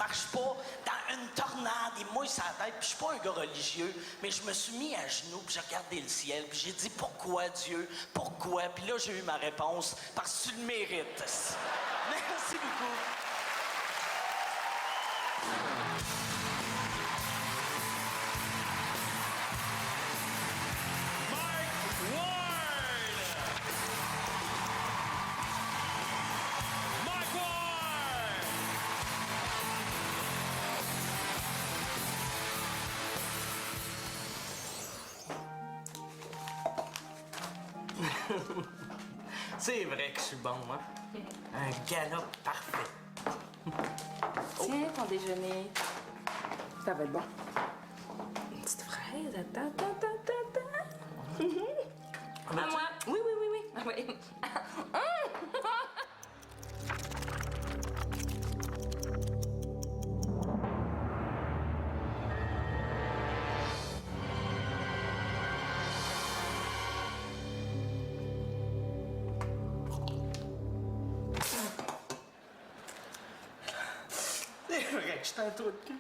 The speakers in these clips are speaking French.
marche pas dans une tornade, il mouille sa tête, puis je suis pas un gars religieux, mais je me suis mis à genoux, puis j'ai regardé le ciel, puis j'ai dit « Pourquoi, Dieu? Pourquoi? » Puis là, j'ai eu ma réponse, « Parce que tu le mérites. » Merci beaucoup. C'est vrai que je suis bon, hein? Un galop parfait. Tiens, ton déjeuner. Ça va être bon. Une petite fraise. Attends. À moi. Oui. Ah oui. C'est vrai que je suis un trou de cul.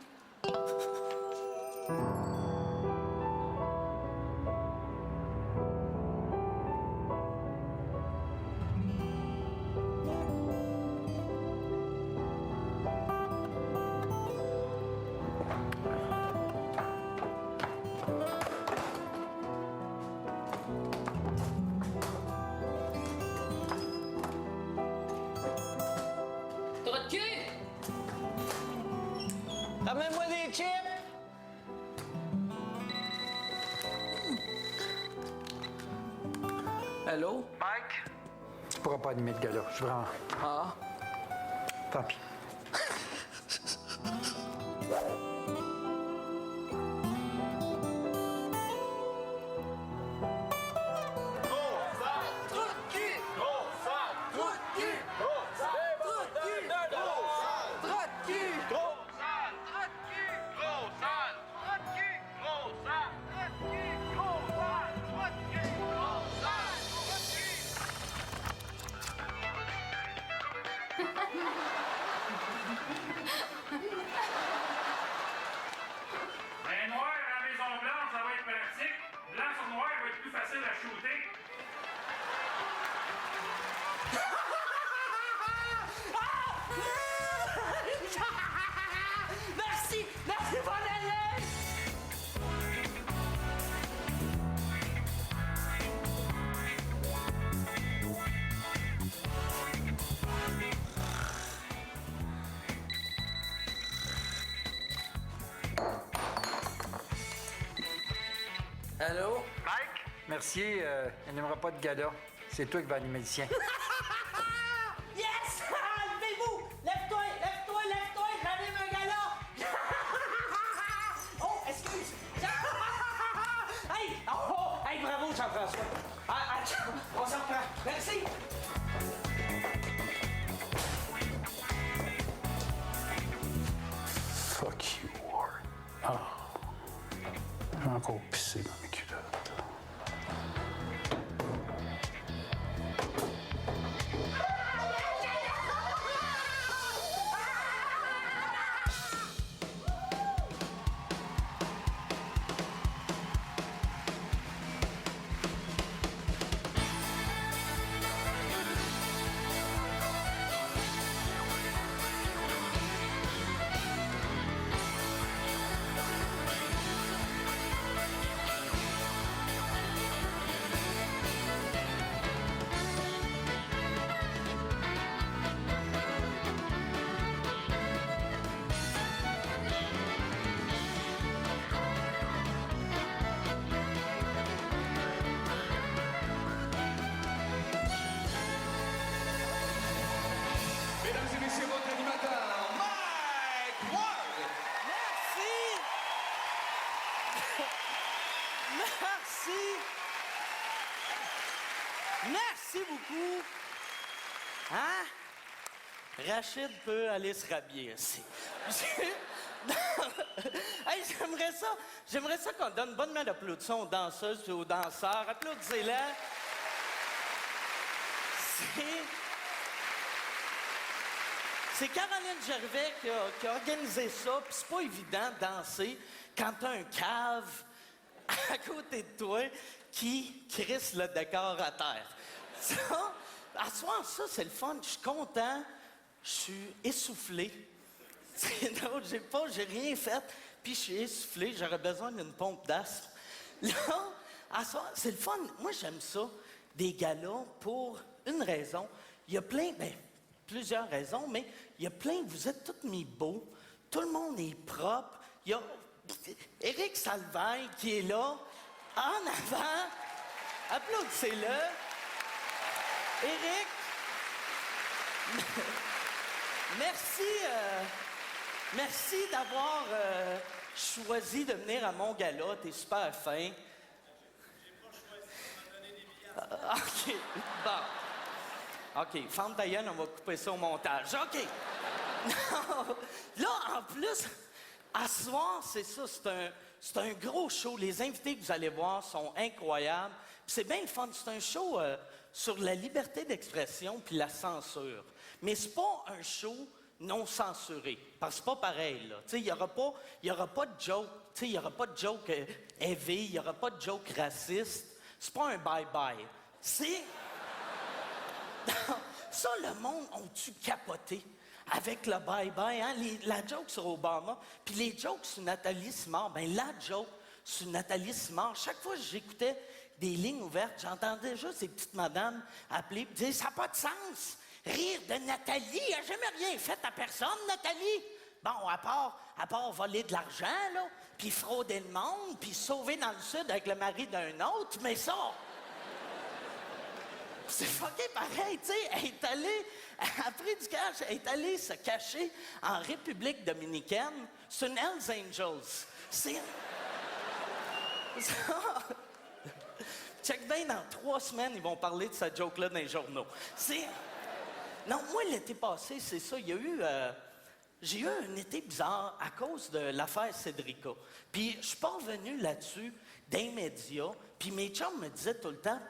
Trou de cul! Ramène-moi des chips! Allô? Mike? Tu pourras pas animer le gars-là. Je suis vraiment... Ah? Tant pis. Ben noir à la maison blanche, ça va être pratique. Blanc sur noir va être plus facile à shooter. Merci! Merci, bonne année! Allô? Mike? Merci, il n'aimera pas de gala. C'est toi qui vas animer le sien. Yes! Levez-vous! Lève-toi! J'anime un gala! Oh, excuse! Hey! Oh! Hey, bravo, Jean-François! On s'en prend! Merci! Fuck you, Ward. Ah. Je vais encore pisser dans mes culottes. Mesdames et messieurs, votre animateur, Mike Ward! Merci! Merci beaucoup! Hein? Rachid peut aller se rhabiller aussi. Hey, j'aimerais ça qu'on donne une bonne main d'applaudissement aux danseuses et aux danseurs. Applaudissez-les. C'est Caroline Gervais qui a organisé ça, puis c'est pas évident de danser quand t'as un cave à côté de toi qui crisse le décor à terre. Ça, à soir, ça, c'est le fun. Je suis content. Je suis essoufflé. C'est drôle, j'ai rien fait, puis je suis essoufflé. J'aurais besoin d'une pompe d'asthme. Là, à soir, c'est le fun. Moi, j'aime ça, des galas, pour une raison. Il y a plein, plusieurs raisons, mais il y a plein, vous êtes tous mis beaux. Tout le monde est propre. Il y a Éric Salvaille qui est là, en avant. Applaudissez-le. Éric, merci d'avoir choisi de venir à mon gala. T'es super fin. J'ai pas choisi, on m'a donné des billets. OK, bon. OK, ferme ta gueule, on va couper ça au montage. OK. Non, là, en plus, à ce soir, c'est ça, c'est un gros show. Les invités que vous allez voir sont incroyables. Puis c'est bien le fun. C'est un show sur la liberté d'expression puis la censure. Mais c'est pas un show non censuré. Parce que c'est pas pareil, là. Tu sais, il y aura pas de joke. Tu sais, il y aura pas de joke heavy, il y aura pas de joke raciste. C'est pas un bye-bye. C'est... Ça, le monde ont-tu capoté avec le bye-bye, hein? La joke sur Obama, puis les jokes sur Nathalie Simard, la joke sur Nathalie Simard, chaque fois que j'écoutais des lignes ouvertes, j'entendais juste ces petites madames appeler et dire « Ça n'a pas de sens! Rire de Nathalie! Elle n'a jamais rien fait à personne, Nathalie! » Bon, à part voler de l'argent, là, puis frauder le monde, puis sauver dans le Sud avec le mari d'un autre, mais ça... C'est fucké pareil, tu sais. Elle est allée, après du cash, elle est allée se cacher en République dominicaine. C'est une Hells Angels. C'est... Check bien, dans 3 semaines, ils vont parler de cette joke-là dans les journaux. C'est... Non, moi, l'été passé, c'est ça, il y a eu... J'ai eu un été bizarre à cause de l'affaire Cédrica. Puis je suis pas revenu là-dessus des médias. Puis mes chums me disaient tout le temps,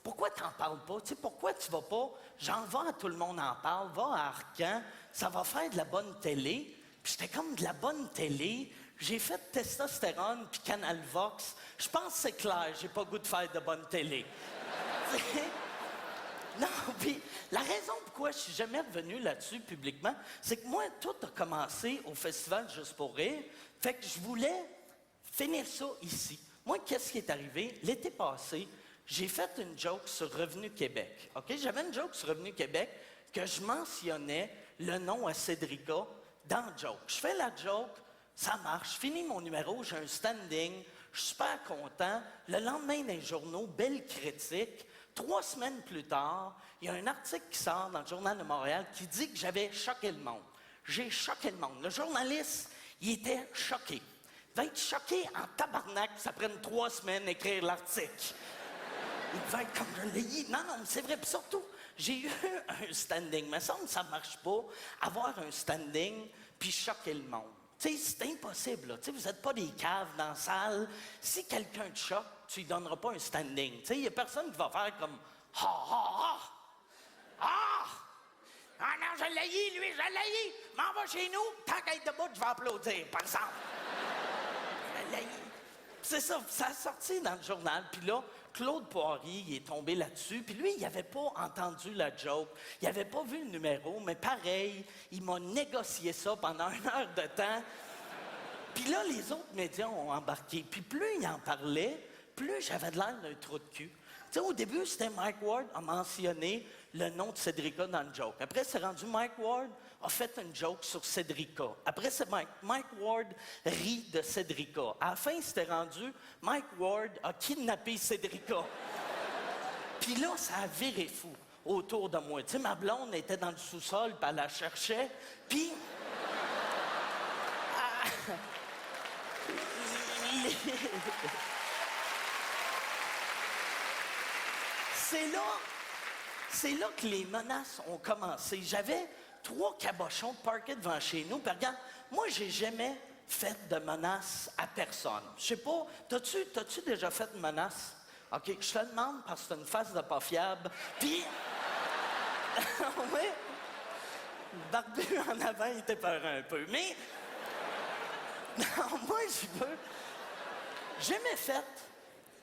pourquoi t'en parles pas? Tu sais, pourquoi tu vas pas? J'en vais à tout le monde en parle, va à Arcan, ça va faire de la bonne télé. Puis j'étais comme de la bonne télé. J'ai fait Testostérone puis Canal Vox. Je pense que c'est clair, j'ai pas goût de faire de bonne télé. Non, puis la raison pourquoi je suis jamais revenu là-dessus publiquement, c'est que moi, tout a commencé au Festival Juste pour rire. Fait que je voulais finir ça ici. Moi, qu'est-ce qui est arrivé? L'été passé, j'ai fait une joke sur Revenu Québec. OK? J'avais une joke sur Revenu Québec que je mentionnais le nom à Cédrica dans la joke. Je fais la joke, ça marche, je finis mon numéro, j'ai un standing, je suis super content. Le lendemain dans les journaux, belle critique. 3 semaines plus tard, il y a un article qui sort dans le Journal de Montréal qui dit que j'avais choqué le monde. J'ai choqué le monde. Le journaliste, il était choqué. Il devait être choqué en tabarnak que ça prenne 3 semaines d'écrire l'article. Il devait être comme je l'ai dit. Non, c'est vrai. Puis surtout, j'ai eu un standing. Il me semble que ça ne marche pas, avoir un standing puis choquer le monde. Tu sais, c'est impossible, là. Tu sais, vous n'êtes pas des caves dans la salle. Si quelqu'un te choque, tu lui donneras pas un standing. Tu sais, il n'y a personne qui va faire comme « Ah, ah, ah! Ah! Ah non, je l'ai eu, lui, je l'ai eu! M'en va chez nous, tant qu'à être debout, je vais applaudir, par exemple. » Je l'ai eu. C'est ça, ça a sorti dans le journal. Puis là, Claude Poirier, il est tombé là-dessus. Puis lui, il n'avait pas entendu la joke. Il n'avait pas vu le numéro, mais pareil, il m'a négocié ça pendant 1 heure de temps. Puis là, les autres médias ont embarqué. Puis plus il en parlait, plus j'avais de l'air d'un trou de cul. Tu sais, au début, c'était Mike Ward a mentionné le nom de Cédrica dans le joke. Après, c'est rendu Mike Ward a fait une joke sur Cédrica. Après, c'est Mike Ward rit de Cédrica. À la fin, c'était rendu Mike Ward a kidnappé Cédrica. Puis là, ça a viré fou autour de moi. Tu sais, ma blonde était dans le sous-sol, puis elle la cherchait, puis... C'est là que les menaces ont commencé. J'avais 3 cabochons parqués devant chez nous. Puis regarde, moi, j'ai jamais fait de menaces à personne. Je sais pas, t'as-tu déjà fait une menace? OK, je te le demande parce que t'as une face de pas fiable. Puis... oui. Barbu en avant, il était peur un peu. Mais, non, moi, j'ai jamais fait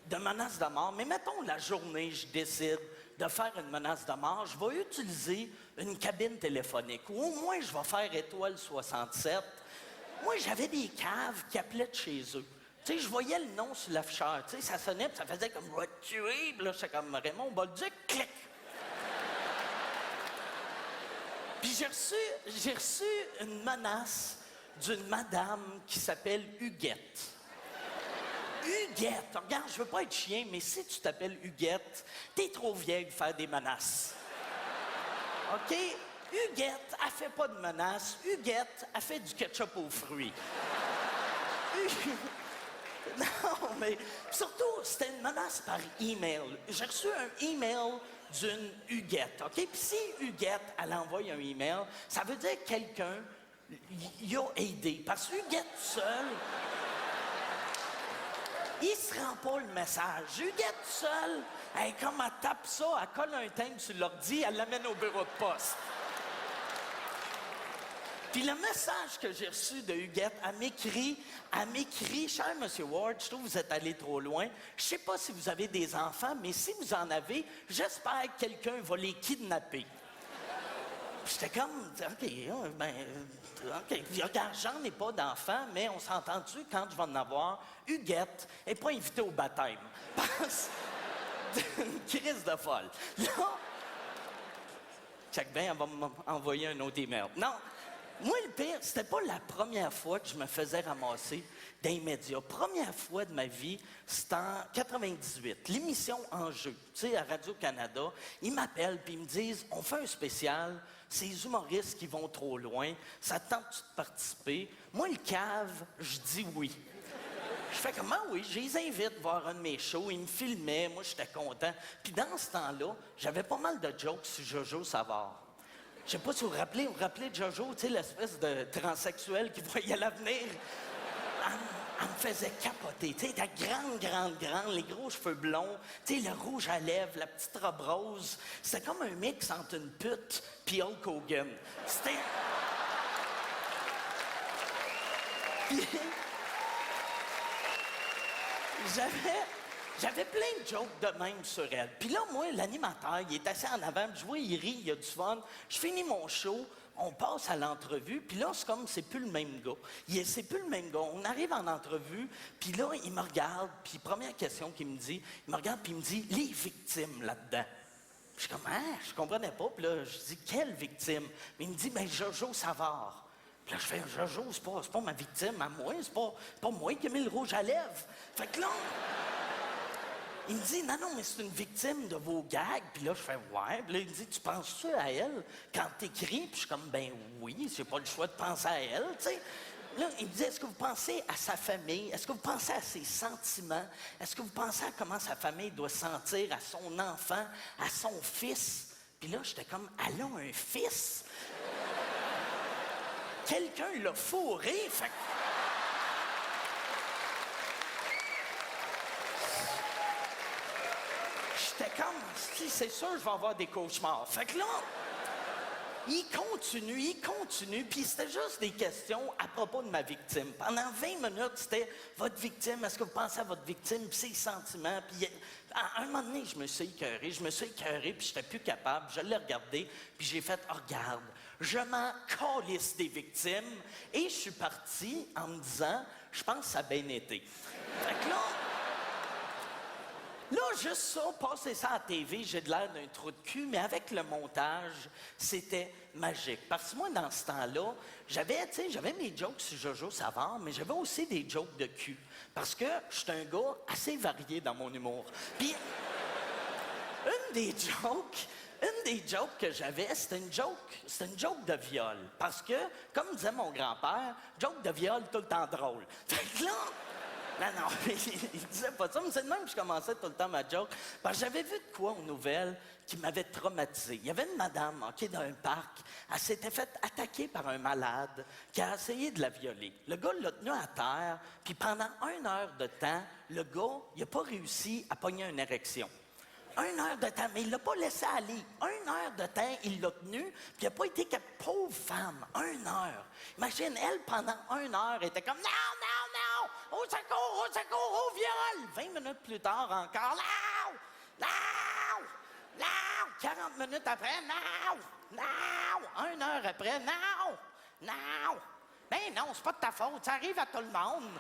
de menace de mort. Mais mettons, la journée, je décide de faire une menace de mort, je vais utiliser une cabine téléphonique. Ou au moins, je vais faire étoile 67. Moi, j'avais des caves qui appelaient de chez eux. Tu sais, je voyais le nom sur l'afficheur. Tu sais, ça sonnait, puis ça faisait comme « Va te tuer », puis là, j'étais comme Raymond Bolduc, clic! Puis j'ai reçu une menace d'une madame qui s'appelle Huguette. Huguette, regarde, je veux pas être chien, mais si tu t'appelles Huguette, t'es trop vieille pour faire des menaces. OK? Huguette, elle fait pas de menaces. Huguette, elle fait du ketchup aux fruits. Non, mais surtout, c'était une menace par email. J'ai reçu un email d'une Huguette, OK? Puis si Huguette, elle envoie un email, ça veut dire que quelqu'un y a aidé. Parce que Huguette seule, il se rend pas le message. Huguette seule, elle, comme elle tape ça, elle colle un timbre sur l'ordi, elle l'amène au bureau de poste. Puis le message que j'ai reçu de Huguette, elle m'écrit, « Cher M. Ward, je trouve que vous êtes allé trop loin. Je sais pas si vous avez des enfants, mais si vous en avez, j'espère que quelqu'un va les kidnapper. » J'étais comme, OK, OK. Puis, regarde, j'en ai pas d'enfants, mais on s'entend-tu quand je vais en avoir? Huguette n'est pas invitée au baptême. Parce une crise de folle. Là, check bien, elle va m'envoyer un autre email. Non. Moi, le pire, c'était pas la première fois que je me faisais ramasser dans les médias. Première fois de ma vie, c'était en 98. L'émission Enjeu, tu sais, à Radio-Canada, ils m'appellent puis ils me disent « On fait un spécial, c'est les humoristes qui vont trop loin, ça te tente-tu de participer? » Moi, le cave, je dis oui. Je fais comment? Oui, je les invite voir un de mes shows, ils me filmaient, moi, j'étais content. Puis dans ce temps-là, j'avais pas mal de jokes sur Jojo Savard. Je sais pas si vous vous rappelez de Jojo, tu sais, l'espèce de transsexuel qui voyait l'avenir. Elle me faisait capoter, tu sais, ta grande, les gros cheveux blonds, tu sais, le rouge à lèvres, la petite robe rose. C'était comme un mix entre une pute puis Hulk Hogan. C'était... Puis... J'avais plein de jokes de même sur elle. Puis là, moi, l'animateur, il est assis en avant, je vois, il rit, il a du fun. Je finis mon show, on passe à l'entrevue, puis là, c'est comme, c'est plus le même gars. C'est plus le même gars. On arrive en entrevue, puis là, il me regarde, puis première question qu'il me dit, il me regarde, puis il me dit, les victimes là-dedans. Puis je suis comme, hein, je comprenais pas. Puis là, je dis, quelle victime? Mais il me dit, ben Jojo Savard. Puis là, je fais, Jojo, c'est pas ma victime à moi, c'est pas moi qui ai mis le rouge à lèvres. Fait que là... Il me dit, non, mais c'est une victime de vos gags. Puis là, je fais, ouais. Puis là, il me dit, tu penses-tu à elle quand t'écris? Puis je suis comme, ben oui, j'ai pas le choix de penser à elle, tu sais. Là, il me dit, est-ce que vous pensez à sa famille? Est-ce que vous pensez à ses sentiments? Est-ce que vous pensez à comment sa famille doit se sentir, à son enfant, à son fils? Puis là, j'étais comme, elle a un fils? Quelqu'un l'a fourré, fait que... J'étais comme, si, c'est sûr, je vais avoir des cauchemars. Fait que là, il continue, puis c'était juste des questions à propos de ma victime. Pendant 20 minutes, c'était votre victime, est-ce que vous pensez à votre victime, puis ses sentiments, puis à un moment donné, je me suis écœuré, puis j'étais plus capable, je l'ai regardé, puis j'ai fait, oh, regarde, je m'en calisse des victimes, et je suis parti en me disant, je pense que ça a bien été. Fait que là, juste ça, passer ça à la TV, j'ai de l'air d'un trou de cul, mais avec le montage, c'était magique. Parce que moi, dans ce temps-là, j'avais mes jokes sur Jojo Savard, mais j'avais aussi des jokes de cul. Parce que je suis un gars assez varié dans mon humour. Puis, une des jokes que j'avais, c'était une joke de viol. Parce que, comme disait mon grand-père, joke de viol tout le temps drôle. Fait que là... Non, il disait pas ça, mais c'est de même que je commençais tout le temps ma joke. Parce que j'avais vu de quoi aux nouvelles qui m'avait traumatisé. Il y avait une madame, OK, dans un parc, elle s'était faite attaquer par un malade qui a essayé de la violer. Le gars l'a tenue à terre, puis pendant 1 heure de temps, le gars, il n'a pas réussi à pogner une érection. 1 heure de temps, mais il l'a pas laissé aller. 1 heure de temps, il l'a tenu, puis il n'a pas été capable. Pauvre femme, 1 heure. Imagine, elle, pendant 1 heure, était comme « Non, non, non! Au secours, au viol! » 20 minutes plus tard, encore « Non! Non! Non! » 40 minutes après « Non! Non! » 1 heure après « Non! Non! » Ben non, c'est pas de ta faute, ça arrive à tout le monde.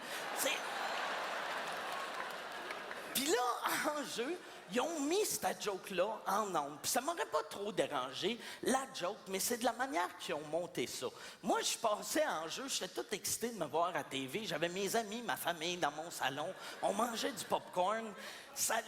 Puis là, en jeu, ils ont mis cette joke-là en ondes. Puis ça m'aurait pas trop dérangé, la joke, mais c'est de la manière qu'ils ont monté ça. Moi, je passais en jeu, j'étais tout excité de me voir à TV. J'avais mes amis, ma famille dans mon salon. On mangeait du popcorn.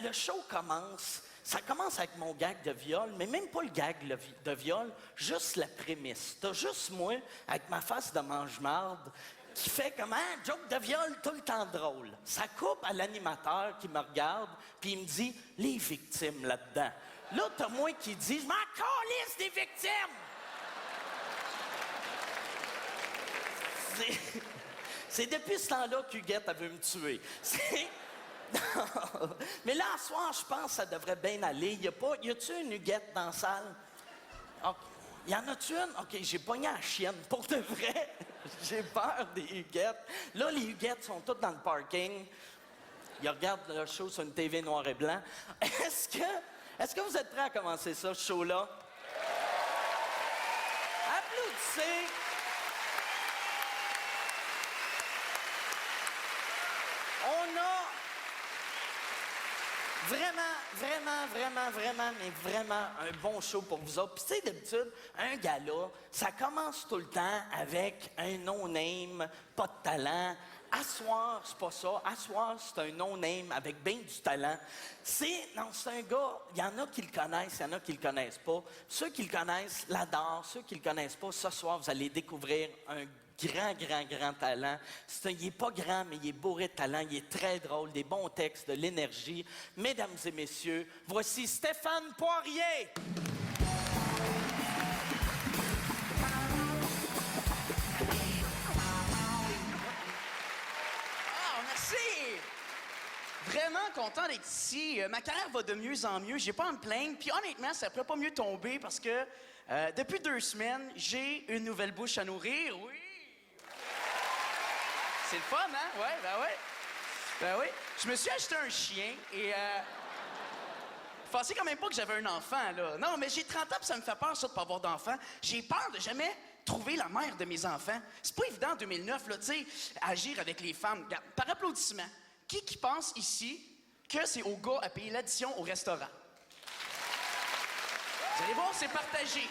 Le show commence. Ça commence avec mon gag de viol, mais même pas le gag de viol, juste la prémisse. T'as juste moi, avec ma face de mange-marde, qui fait comme un joke de viol tout le temps drôle. Ça coupe à l'animateur qui me regarde, puis il me dit « les victimes là-dedans ». Là, t'as moi qui dit « je m'en calisse des victimes ». C'est depuis ce temps-là qu'Huguette, elle veut me tuer. Mais là, ce soir, je pense que ça devrait bien aller. Y a-tu une Huguette dans la salle? Okay. Y en a-tu une? OK, j'ai pogné la chienne. Pour de vrai, j'ai peur des Huguettes. Là, les Huguettes sont toutes dans le parking. Ils regardent le show sur une TV noir et blanc. Est-ce que vous êtes prêts à commencer ça, ce show-là? Applaudissez! On a vraiment un bon show pour vous autres. Puis tu sais, d'habitude, un gala, ça commence tout le temps avec un no-name, pas de talent. À soir, c'est pas ça. À soir, c'est un no-name avec bien du talent. C'est un gars, il y en a qui le connaissent, il y en a qui le connaissent pas. Ceux qui le connaissent l'adorent. Ceux qui le connaissent pas, ce soir, vous allez découvrir un grand talent. Il est pas grand, mais il est bourré de talent. Il est très drôle, des bons textes, de l'énergie. Mesdames et messieurs, voici Stéphane Poirier. Ah, merci! Vraiment content d'être ici. Ma carrière va de mieux en mieux. J'ai pas à me plaindre. Puis honnêtement, ça pourrait pas mieux tomber parce que depuis 2 semaines, j'ai une nouvelle bouche à nourrir. Oui! C'est le fun, hein? Ouais, ben oui. Je me suis acheté un chien et je pensais quand même pas que j'avais un enfant, là. Non, mais j'ai 30 ans puis ça me fait peur, ça, de pas avoir d'enfant. J'ai peur de jamais trouver la mère de mes enfants. C'est pas évident en 2009, là, tu sais, agir avec les femmes. Regarde, par applaudissement, qui pense ici que c'est au gars à payer l'addition au restaurant? Vous allez voir, c'est partagé.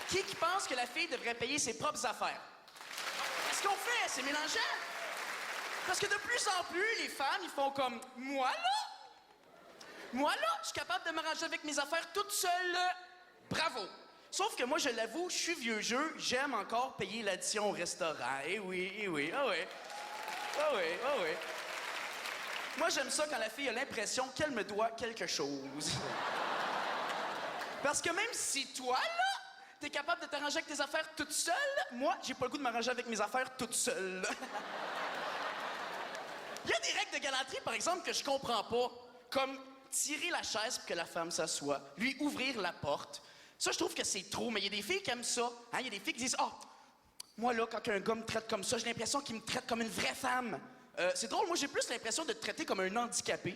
Qui pense que la fille devrait payer ses propres affaires? Qu'est-ce qu'on fait? C'est mélangeant. Parce que de plus en plus, les femmes, ils font comme « Moi, là, je suis capable de m'arranger avec mes affaires toute seule. Bravo! » Sauf que moi, je l'avoue, je suis vieux jeu, j'aime encore payer l'addition au restaurant. Eh oui. Ah oui. Moi, j'aime ça quand la fille a l'impression qu'elle me doit quelque chose. Parce que même si toi, là, t'es capable de t'arranger avec tes affaires toute seule, moi, j'ai pas le goût de m'arranger avec mes affaires toute seule. Il y a des règles de galanterie, par exemple, que je comprends pas. Comme tirer la chaise pour que la femme s'assoie, lui ouvrir la porte. Ça, je trouve que c'est trop, mais il y a des filles qui aiment ça. Hein? Il y a des filles qui disent « Ah, moi, là, quand un gars me traite comme ça, j'ai l'impression qu'il me traite comme une vraie femme. » C'est drôle, moi, j'ai plus l'impression de te traiter comme un handicapé.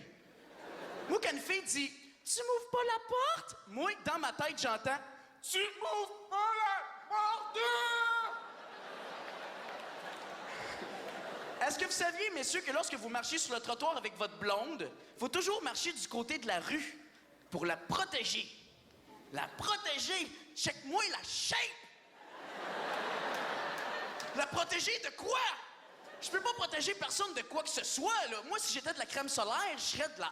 Moi, quand une fille dit « Tu m'ouvres pas la porte? » Moi, dans ma tête, j'entends « Tu m'ouvres pas la porte! » Est-ce que vous saviez, messieurs, que lorsque vous marchez sur le trottoir avec votre blonde, il faut toujours marcher du côté de la rue pour la protéger? La protéger? Check-moi la shape! La protéger de quoi? Je peux pas protéger personne de quoi que ce soit, là. Moi, si j'étais de la crème solaire, je serais de la 1.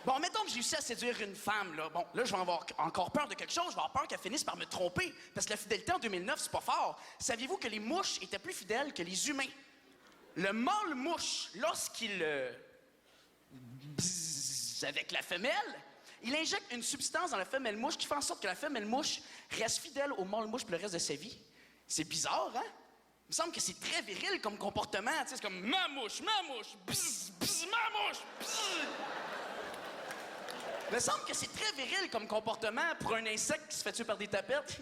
Bon, mettons que j'ai réussi à séduire une femme, là. Bon, là, je vais avoir encore peur de quelque chose. Je vais avoir peur qu'elle finisse par me tromper. Parce que la fidélité en 2009, c'est pas fort. Saviez-vous que les mouches étaient plus fidèles que les humains? Le mâle mouche, lorsqu'il bzzz avec la femelle, il injecte une substance dans la femelle mouche qui fait en sorte que la femelle mouche reste fidèle au mâle mouche pour le reste de sa vie. C'est bizarre, hein? me semble que c'est très viril comme comportement. Tu sais, c'est comme mamouche, bzz, bzz, mamouche, bzz. Il me semble que c'est très viril comme comportement pour un insecte qui se fait tuer par des tapettes.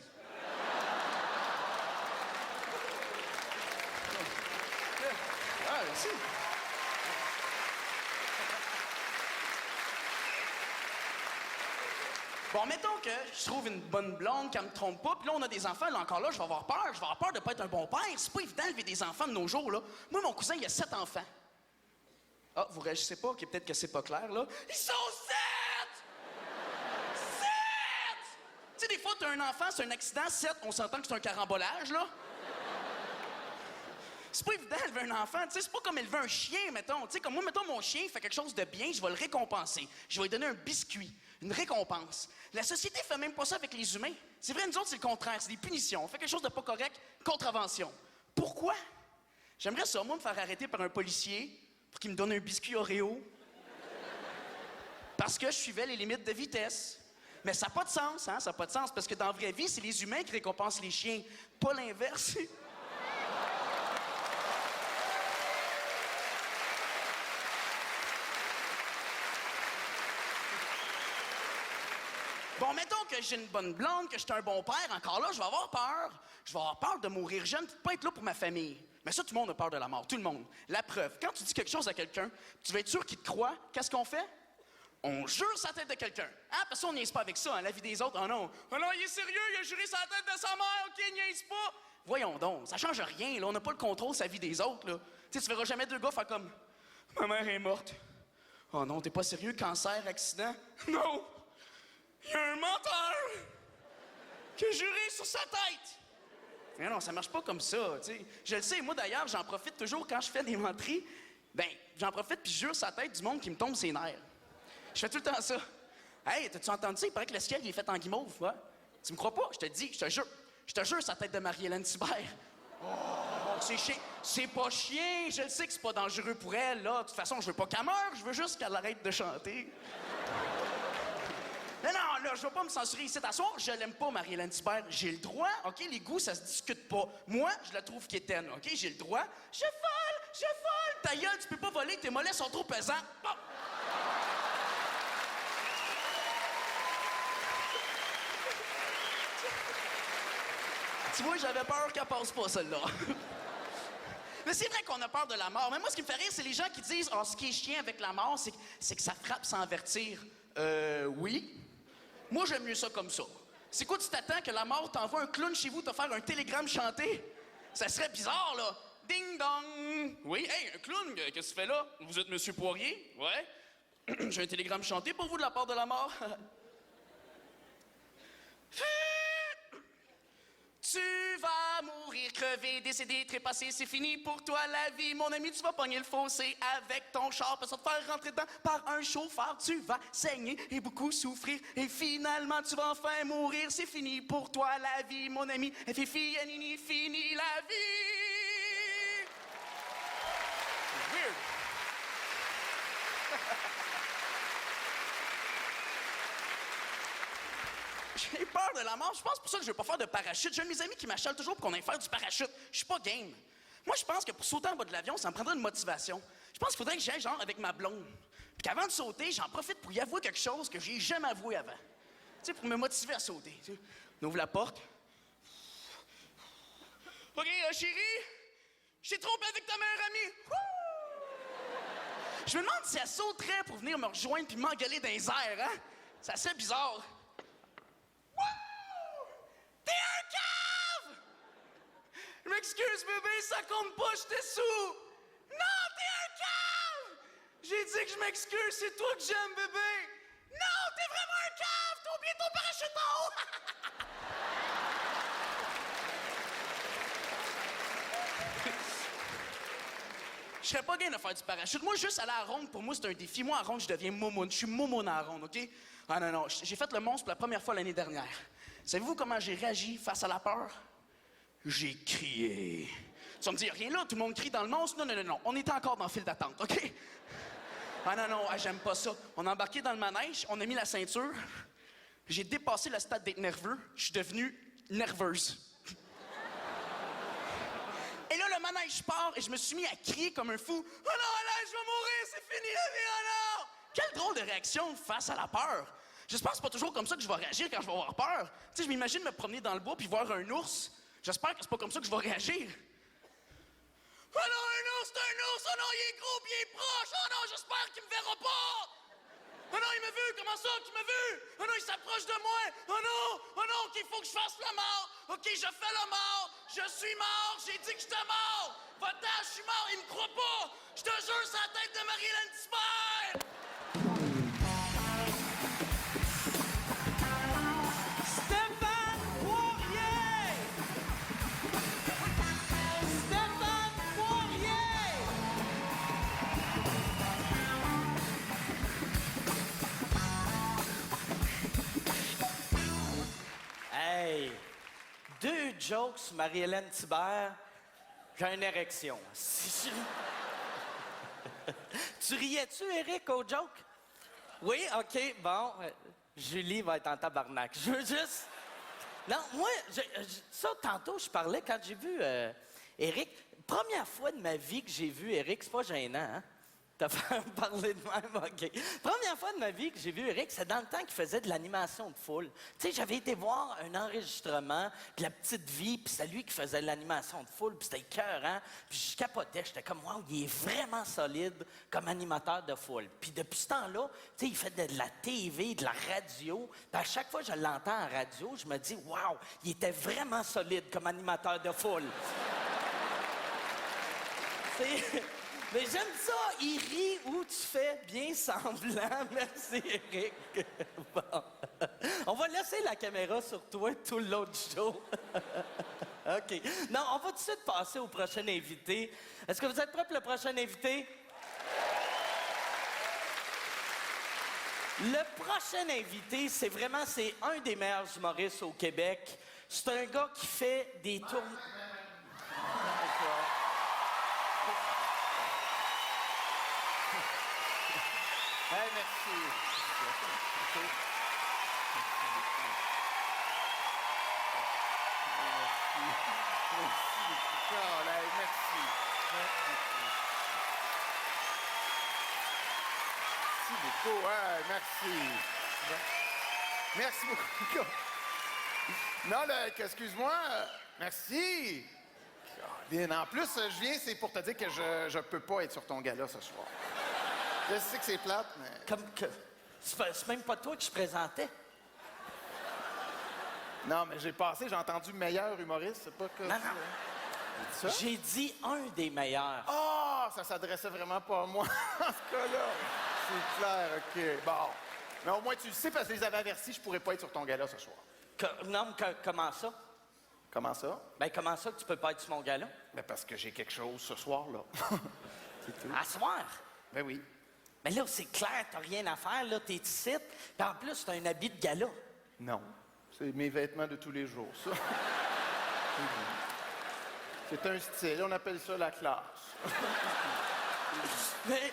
Ah, merci. Bon, mettons que je trouve une bonne blonde qui me trompe pas, puis là, on a des enfants, là, encore là, je vais avoir peur. Je vais avoir peur de pas être un bon père. C'est pas évident d'élever des enfants de nos jours, là. Moi, mon cousin, il a 7 enfants. Ah, vous réagissez pas? OK, peut-être que c'est pas clair, là. Ils sont 7! 7! Tu sais, des fois, t'as un enfant, c'est un accident. 7, on s'entend que c'est un carambolage, là. C'est pas évident d'élever un enfant, tu sais, c'est pas comme élever un chien, mettons. Tu sais, comme moi, mettons, mon chien fait quelque chose de bien, je vais le récompenser. Je vais lui donner un biscuit, une récompense. La société fait même pas ça avec les humains. C'est vrai, nous autres, c'est le contraire, c'est des punitions. On fait quelque chose de pas correct, contravention. Pourquoi? J'aimerais ça, moi, me faire arrêter par un policier pour qu'il me donne un biscuit Oreo. Parce que je suivais les limites de vitesse. Mais ça n'a pas de sens, hein, ça n'a pas de sens, parce que dans la vraie vie, c'est les humains qui récompensent les chiens, pas l'inverse. Bon, mettons que j'ai une bonne blonde, que je suis un bon père, encore là, je vais avoir peur. Je vais avoir peur de mourir jeune, de pas être là pour ma famille. Mais ça, tout le monde a peur de la mort, tout le monde. La preuve, quand tu dis quelque chose à quelqu'un, tu vas être sûr qu'il te croit. Qu'est-ce qu'on fait? On jure sa tête de quelqu'un. Hein? Parce qu'on niaise pas avec ça, hein, la vie des autres. Oh non, il est sérieux, il a juré sa tête de sa mère, OK, niaise pas. Voyons donc, ça change rien, là. On n'a pas le contrôle sur la vie des autres, là. Tu sais, tu verras jamais deux gars faire comme... Ma mère est morte. Oh non, t'es pas sérieux? Cancer, accident? Non! Il y a un menteur qui a juré sur sa tête! Mais non, ça marche pas comme ça, tu sais. Je le sais, moi d'ailleurs, j'en profite toujours quand je fais des menteries. Ben, j'en profite puis je jure sa tête du monde qui me tombe ses nerfs. Je fais tout le temps ça. Hey, t'as-tu entendu ça? Il paraît que le ciel il est fait en guimauve, ouais? Tu me crois pas? Je te dis, je te jure. Je te jure, sa tête de Marie-Hélène Thibert. Oh, c'est chien. C'est pas chien. Je le sais que c'est pas dangereux pour elle, là. De toute façon, je veux pas qu'elle meure. Je veux juste qu'elle arrête de chanter. Mais non, là, je vais pas me censurer ici. À soir, je l'aime pas, Marie-Hélène Thibert. J'ai le droit, OK? Les goûts, ça se discute pas. Moi, je la trouve quétaine, OK? J'ai le droit. Je vole! Ta gueule, tu peux pas voler, tes mollets sont trop pesants. Bon. Tu vois, j'avais peur qu'elle passe pas, celle-là. Mais c'est vrai qu'on a peur de la mort. Mais moi, ce qui me fait rire, c'est les gens qui disent « Ah, ce qui est chiant avec la mort, c'est que ça frappe sans avertir. » Oui. Moi, j'aime mieux ça comme ça. C'est quoi, tu t'attends que la mort t'envoie un clown chez vous te faire un télégramme chanté? Ça serait bizarre, là. Ding dong! Oui, hey, un clown, qu'est-ce que tu fais là? Vous êtes Monsieur Poirier? Ouais. J'ai un télégramme chanté pour vous de la part de la mort. Tu vas mourir, crever, décéder, trépasser, c'est fini pour toi la vie. Mon ami, tu vas pogner le fossé avec ton char, pour te faire rentrer dedans par un chauffeur. Tu vas saigner et beaucoup souffrir et finalement tu vas enfin mourir. C'est fini pour toi la vie, mon ami. Fifi, Anini, fini la vie. C'est weird. J'ai peur de la mort. Je pense pour ça que je veux pas faire de parachute. J'ai un de mes amis qui m'achète toujours pour qu'on aille faire du parachute. Je suis pas game. Moi, je pense que pour sauter en bas de l'avion, ça me prendrait une motivation. Je pense qu'il faudrait que j'aille genre avec ma blonde. Puis qu'avant de sauter, j'en profite pour y avouer quelque chose que j'ai jamais avoué avant. Tu sais, pour me motiver à sauter. Tu sais. On ouvre la porte. OK, chérie, je t'ai trompé avec ta meilleure amie. Je me demande si elle sauterait pour venir me rejoindre puis m'engueuler dans les airs, hein? C'est assez bizarre. T'es un cave! Je m'excuse, bébé, ça compte pas, j'étais sous! Non, t'es un cave! J'ai dit que je m'excuse, c'est toi que j'aime, bébé! Non, t'es vraiment un cave! T'as oublié ton parachute en haut! Je serais pas game de faire du parachute. Moi, juste aller à la ronde, pour moi, c'est un défi. Moi, à ronde, je deviens momoune. Je suis momoune à la ronde, OK? Ah non, j'ai fait le monstre pour la première fois l'année dernière. Savez-vous comment j'ai réagi face à la peur? J'ai crié. Tu vas me dire, rien là, tout le monde crie dans le monstre? Non. On était encore dans le fil d'attente, OK? Ah non, j'aime pas ça. On a embarqué dans le manège, on a mis la ceinture. J'ai dépassé le stade d'être nerveux. Je suis devenue nerveuse. Et là, le manège part et je me suis mis à crier comme un fou. « Oh non, Alain, je vais mourir, c'est fini la vie, oh non! » Quelle drôle de réaction face à la peur. J'espère que c'est pas toujours comme ça que je vais réagir quand je vais avoir peur. Tu sais, je m'imagine me promener dans le bois puis voir un ours. J'espère que c'est pas comme ça que je vais réagir. « Oh non, un ours, c'est un ours! Oh non, il est gros puis il est proche! Oh non, j'espère qu'il me verra pas! Oh non, il m'a vu! Comment ça qu'il m'a vu? Oh non, il s'approche de moi! Oh non! Oh non, OK, il faut que je fasse le mort! OK, je fais le mort! Je suis mort! J'ai dit que j'étais mort! Va-t'en, je suis mort! Il me croit pas! Je te jure, c'est la tête de Marie-Hélène Thibert! Stéphane Poirier! Stéphane Poirier! Hey! 2 jokes sur Marie-Hélène Thibert, j'ai une érection. Tu riais-tu, Eric, au joke? Oui, OK, bon. Julie va être en tabarnak. Je veux juste... Non, moi, ça, tantôt, je parlais quand j'ai vu Eric. Première fois de ma vie que j'ai vu Eric, c'est pas gênant, hein? T'as fait parler de même, OK. Première fois de ma vie que j'ai vu Eric, c'est dans le temps qu'il faisait de l'animation de foule. Tu sais, j'avais été voir un enregistrement de La Petite Vie, puis c'est lui qui faisait de l'animation de foule, puis c'était écœurant. Puis je capotais, j'étais comme, wow, il est vraiment solide comme animateur de foule. Puis depuis ce temps-là, tu sais, il fait de la TV, de la radio. Puis à chaque fois que je l'entends en radio, je me dis, wow, il était vraiment solide comme animateur de foule. C'est... Mais j'aime ça, il rit où tu fais bien semblant. Merci, Eric. Bon. On va laisser la caméra sur toi tout le long du show. OK. Non, on va tout de suite passer au prochain invité. Est-ce que vous êtes prêts pour le prochain invité? Le prochain invité, c'est un des meilleurs humoristes au Québec. C'est un gars qui fait des tournées... Hey, merci. Merci. Merci beaucoup. Ouais, merci. Merci beaucoup. Non, là, excuse-moi. Merci. Bien, en plus, je viens, c'est pour te dire que je peux pas être sur ton gala ce soir. Je sais que c'est plate, mais... Comme que... C'est même pas toi que je présentais. Non, mais j'ai entendu meilleur humoriste, c'est pas que... Non, non. Ça? J'ai dit un des meilleurs. Ah, ça s'adressait vraiment pas à moi, en ce cas-là. C'est clair, OK. Bon. Mais au moins, tu le sais, parce que je les avais avertis, je pourrais pas être sur ton gala ce soir. Comment ça? Comment ça? Ben, comment ça que tu peux pas être sur mon gala? Ben, parce que j'ai quelque chose ce soir-là. C'est tout. À soir? Ben oui. Mais là, c'est clair, t'as rien à faire, là, t'es ici. Puis en plus, t'as un habit de gala. Non. C'est mes vêtements de tous les jours, ça. C'est un style, on appelle ça la classe. Mais...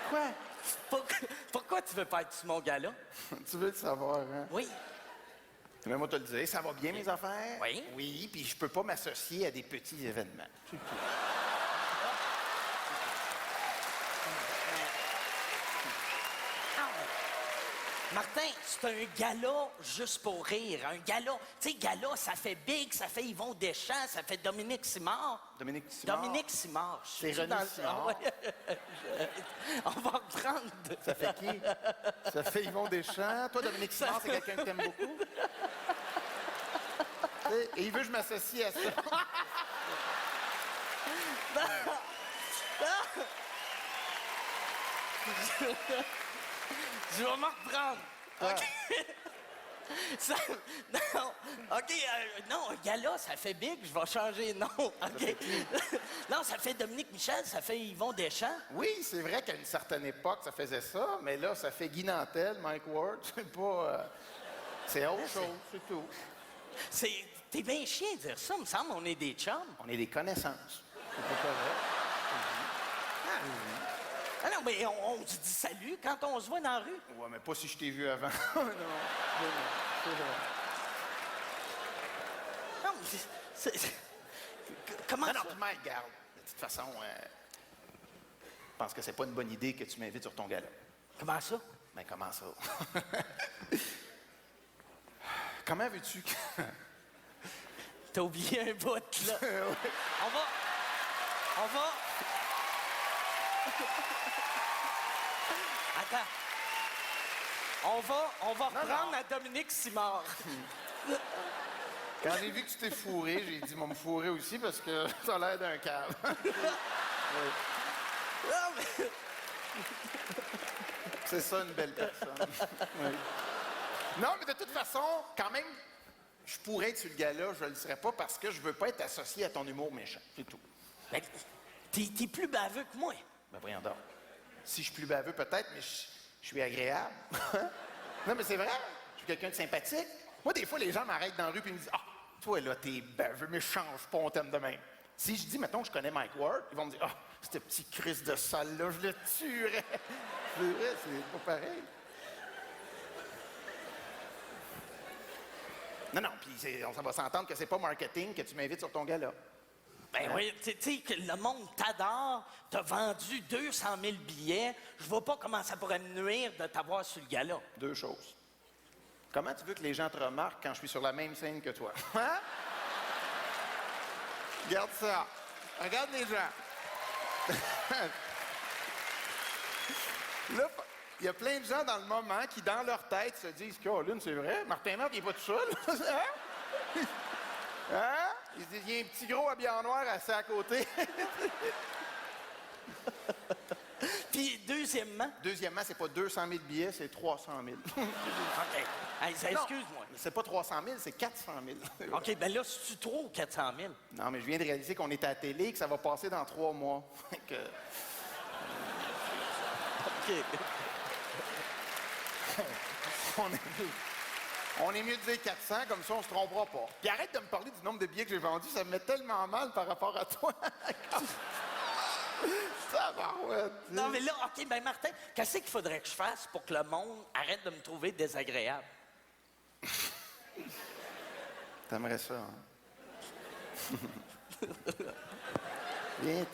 Quoi? Pourquoi tu veux pas être sur mon gala? Tu veux le savoir, hein? Oui. Mais moi, te le dire, ça va bien, mes affaires? Oui. Oui, puis je peux pas m'associer à des petits événements. C'est tout. Martin, c'est un gala juste pour rire. Un gala, tu sais, gala, ça fait Big, ça fait Yvon Deschamps, ça fait Dominique Simard. Dominique Simard? Simard. Je C'est suis René dans le- Simard. Ah ouais. On va reprendre. Ça fait qui? Ça fait Yvon Deschamps. Toi, Dominique Simard, c'est quelqu'un que t'aimes beaucoup? Et il veut que je m'associe à ça. Je vais m'en reprendre. OK? Non, OK, non, un gala, ça fait Big, je vais changer de nom. OK? Non, ça fait Dominique Michel, ça fait Yvon Deschamps. Oui, c'est vrai qu'à une certaine époque, ça faisait ça, mais là, ça fait Guy Nantel, Mike Ward. C'est pas... c'est autre chose, c'est tout. T'es bien chien de dire ça, me semble, on est des chums. On est des connaissances. C'est pas correct. Ah non, mais on se dit salut quand on se voit dans la rue. Ouais, mais pas si je t'ai vu avant. Non, c'est vrai. Comment Non, ça? non, puis Mike, garde. De toute façon, je pense que c'est pas une bonne idée que tu m'invites sur ton gala. Comment ça? Ben, comment ça? Comment veux-tu que... T'as oublié un bout, là. On va... Attends. On va reprendre non. à Dominique Simard. Quand j'ai vu que tu t'es fourré, j'ai dit, moi, me fourrer aussi parce que ça a l'air d'un cave. Non, mais... C'est ça, une belle personne. Oui. Non, mais de toute façon, quand même, je pourrais être sur le gala, je le serais pas parce que je veux pas être associé à ton humour méchant. C'est tout. Ben, t'es plus baveux que moi. Ben, voyons donc. Si je suis plus baveux, peut-être, mais je suis agréable. Non, mais c'est vrai. Je suis quelqu'un de sympathique. Moi, des fois, les gens m'arrêtent dans la rue et me disent « Ah, toi, là, t'es baveux, mais change pas, on t'aime de même. » Si je dis, mettons, que je connais Mike Ward, ils vont me dire « Ah, ce petit Christ de sale-là, je le tuerais. » C'est vrai, c'est pas pareil. Non, non, puis on va s'entendre que c'est pas marketing que tu m'invites sur ton gala. Ben oui, tu sais que le monde t'adore, t'as vendu 200 000 billets. Je vois pas comment ça pourrait me nuire de t'avoir sur le gala. Deux choses. Comment tu veux que les gens te remarquent quand je suis sur la même scène que toi? Hein? Regarde ça. Regarde les gens. Là, il y a plein de gens dans le moment qui, dans leur tête, se disent « Caroline, c'est vrai, Martin Matt, il n'est pas tout seul. » Hein? Hein? Ils se disent « Il y a un petit gros habillé en noir assis à côté. » Puis, deuxièmement... Deuxièmement, c'est pas 200 000 billets, c'est 300 000. OK. Hey, ça, excuse-moi. C'est pas 300 000, c'est 400 000. OK, ben là, c'est-tu trop 400 000? Non, mais je viens de réaliser qu'on est à la télé et que ça va passer dans 3 mois. Que... OK. On est mieux de dire 400, comme ça on se trompera pas. Puis arrête de me parler du nombre de billets que j'ai vendus, ça me met tellement mal par rapport à toi. Tabarouette. Non, mais là, OK, ben Martin, qu'est-ce qu'il faudrait que je fasse pour que le monde arrête de me trouver désagréable? T'aimerais ça, hein? Viens,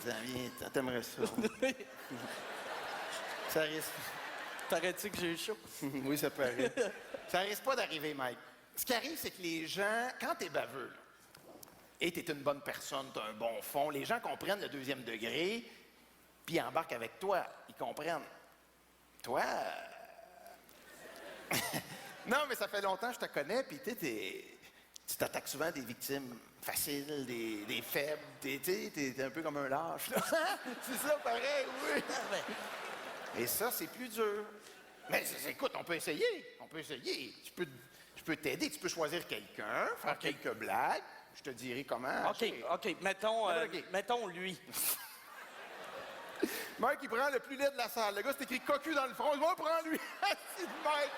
t'aimerais ça. Ça risque... T'arrêtes-tu que j'ai eu chaud? Oui, ça peut arriver. Ça risque pas d'arriver, Mike. Ce qui arrive, c'est que les gens, quand t'es baveux, là, et t'es une bonne personne, t'as un bon fond, les gens comprennent le deuxième degré, puis ils embarquent avec toi. Ils comprennent. Toi... Non, mais ça fait longtemps que je te connais, puis tu t'attaques souvent à des victimes faciles, des faibles, t'es un peu comme un lâche. Là. C'est ça, pareil, oui. Et ça, c'est plus dur. Mais écoute, on peut essayer. On peut essayer. Je peux t'aider. Tu peux choisir quelqu'un, faire quelques blagues. Je te dirai comment. OK. Mettons lui. Mike, il prend le plus laid de la salle. Le gars, c'est écrit cocu dans le front. Moi, prends lui. C'est de Mike.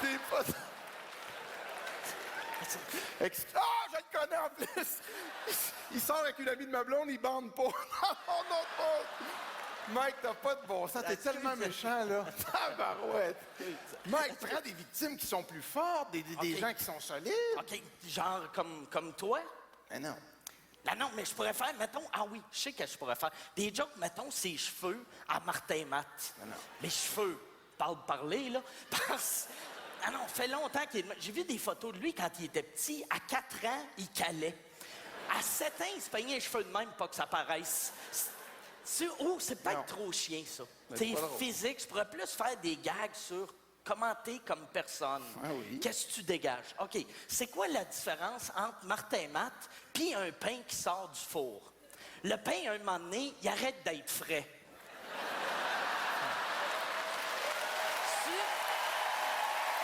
T'es pas... Ah, je le connais en plus. Il sort avec une amie de ma blonde, il bande pas. Mike, t'as pas de bon sens. T'es tellement méchant, là. Tabarouette. Mike, prends des victimes qui sont plus fortes, des gens qui sont solides. OK, genre comme toi? Mais non. Non, mais je pourrais faire, mettons... Ah oui, je sais que je pourrais faire. Des jokes, mettons, ses cheveux à Martin Matt. Non. Les cheveux, parler, là. Parce... Ah non, ça fait longtemps qu'il est... J'ai vu des photos de lui quand il était petit. À 4 ans, il calait. À 7 ans, il se peignait les cheveux de même, pas que ça paraisse. C'est peut-être Non. trop chien, ça. Mais C'est c'est pas drôle. physique. Je pourrais plus faire des gags sur comment t'es comme personne. Ah oui. Qu'est-ce que tu dégages? OK. C'est quoi la différence entre Martin Matt puis un pain qui sort du four? Le pain, à un moment donné, il arrête d'être frais.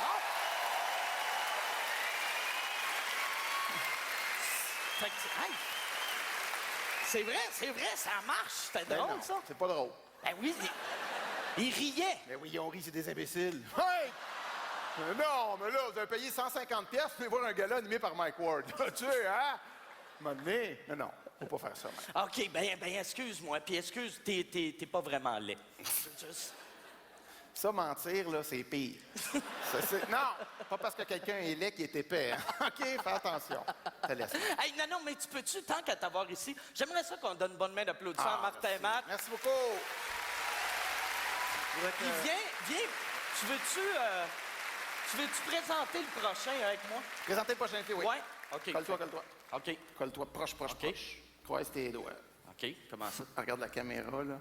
Non? Fait que, hey, c'est vrai, ça marche. C'était Ben drôle, non, ça. c'est pas drôle. Ben oui, il riait. Mais oui, on rit, c'est des imbéciles. Hey! Non, mais là, vous avez payé 150 pièces pour aller voir un gala animé par Mike Ward. Tu sais, hein? M'amener. Non, faut pas faire ça, Mike. OK, ben excuse-moi. Puis excuse, t'es pas vraiment laid. Ça, mentir, là, c'est pire. Non, pas parce que quelqu'un est laid qu'il est épais. Hein? OK, fais attention. Je te laisse. Hey, non, mais tu peux-tu, tant qu'à t'avoir ici, j'aimerais ça qu'on donne une bonne main d'applaudissement à Martin merci. Matt. Merci beaucoup. Puis viens, tu veux-tu présenter le prochain avec moi? Présentez le prochain film, oui. Ouais? OK. Colle-toi. OK. Colle-toi, proche. Croise tes doigts. OK, comment ça? Regarde la caméra, là.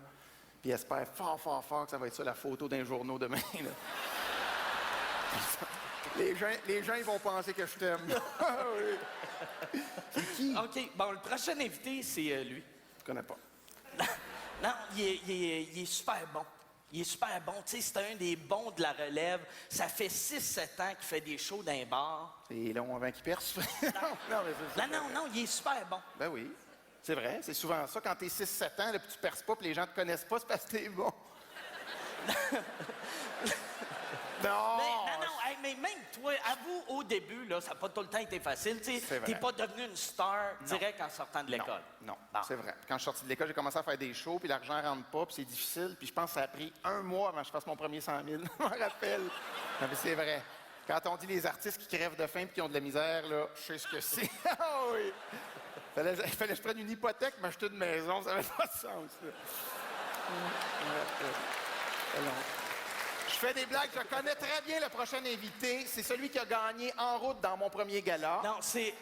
Puis espère fort que ça va être ça, la photo d'un journaux demain, là. les gens, ils vont penser que je t'aime. Oui. C'est qui? OK, bon, le prochain invité, c'est lui. Je connais pas. Non, il est super bon. Il est super bon. Tu sais, c'est un des bons de la relève. Ça fait 6-7 ans qu'il fait des shows d'un bar. C'est long avant qu'il perce. Non, il est super bon. Ben oui. C'est vrai, c'est souvent ça. Quand t'es 6-7 ans, là, puis tu perces pas, puis les gens te connaissent pas, c'est parce que t'es bon. Non! Mais même toi, avoue, au début, là, ça n'a pas tout le temps été facile. Tu C'est vrai. t'es pas devenu une star direct en sortant de l'école. Non, Bon. c'est vrai. Quand je suis sorti de l'école, j'ai commencé à faire des shows, puis l'argent rentre pas, puis c'est difficile. Puis je pense que ça a pris 1 mois avant que je fasse mon premier 100 000. Je m'en rappelle. Non, mais c'est vrai. Quand on dit les artistes qui crèvent de faim et qui ont de la misère, là, je sais ce que c'est. Ah oui! Il fallait que je prenne une hypothèque, m'acheter une maison, ça n'avait pas de sens. Là. Je fais des blagues, je connais très bien le prochain invité. C'est celui qui a gagné En route dans mon premier gala. Non, c'est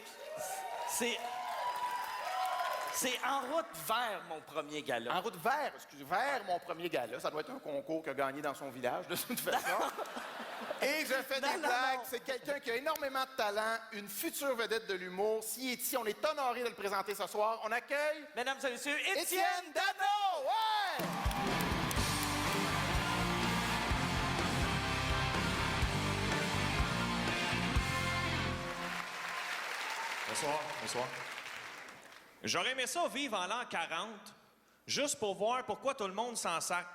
En route vers mon premier gala. En route vers mon premier gala. Ça doit être un concours qu'il a gagné dans son village, de toute façon. Et je fais des blagues. C'est quelqu'un qui a énormément de talent, une future vedette de l'humour. S'il est ici, on est honoré de le présenter ce soir. On accueille... Mesdames et messieurs, Étienne Dano! Ouais! Bonsoir. J'aurais aimé ça vivre en l'an 40, juste pour voir pourquoi tout le monde s'en sac.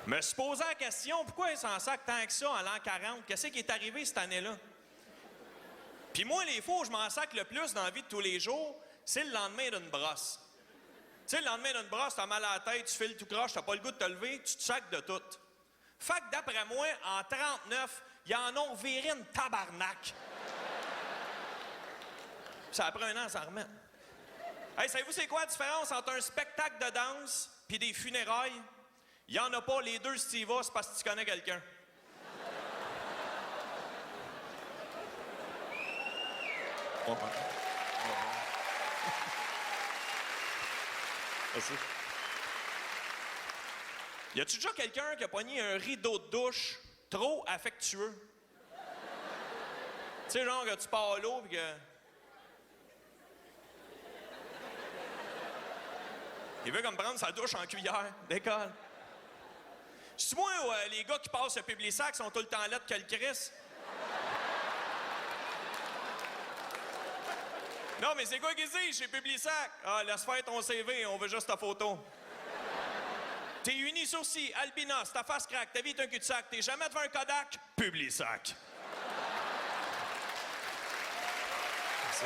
Me suis posé la question, pourquoi ils s'en sac tant que ça en l'an 40? Qu'est-ce qui est arrivé cette année-là? Puis moi, les fois où je m'en sac le plus dans la vie de tous les jours, c'est le lendemain d'une brosse. Tu sais, le lendemain d'une brosse, t'as mal à la tête, tu files tout croche, t'as pas le goût de te lever, tu te sacs de tout. Fait que d'après moi, en 39, ils en ont viré une tabarnak. Ça a pris 1 an à s'en remettre. Hey, savez-vous c'est quoi la différence entre un spectacle de danse puis des funérailles? Il y en a pas, les deux, si tu y vas, c'est parce que tu connais quelqu'un. Merci. Y a-tu déjà quelqu'un qui a pogné un rideau de douche trop affectueux? Tu sais, genre que tu pars à l'eau pis que... Il veut comme prendre sa douche en cuillère. Décolle. C'est moi ou les gars qui passent le Publisac sont tout le temps là de quel Chris? Non, mais c'est quoi qu'ils disent chez Publisac? Ah, laisse faire ton CV, on veut juste ta photo. T'es uni-sourcil, albinos, ta face craque, ta vie est un cul-de-sac, t'es jamais devant un Kodak? Publisac. Merci.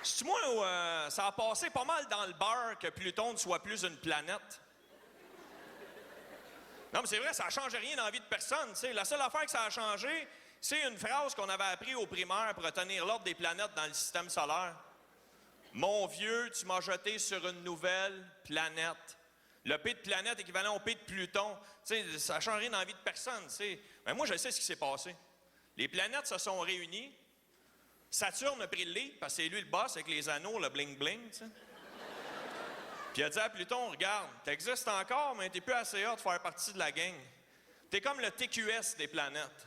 C'est-tu moi où ça a passé pas mal dans le beurre que Pluton ne soit plus une planète? Non, mais c'est vrai, ça a changé rien dans la vie de personne, tu sais. La seule affaire que ça a changé, c'est une phrase qu'on avait appris au primaire pour retenir l'ordre des planètes dans le système solaire. Mon vieux, tu m'as jeté sur une nouvelle planète. Le P de planète équivalent au P de Pluton. Tu sais, ça a changé rien dans la vie de personne, tu sais. Mais moi, je sais ce qui s'est passé. Les planètes se sont réunies. Saturne a pris le lead, parce que c'est lui le boss avec les anneaux, le bling-bling, tu sais. Puis il a dit à Pluton, regarde, t'existes encore, mais t'es plus assez hâte de faire partie de la gang. T'es comme le TQS des planètes.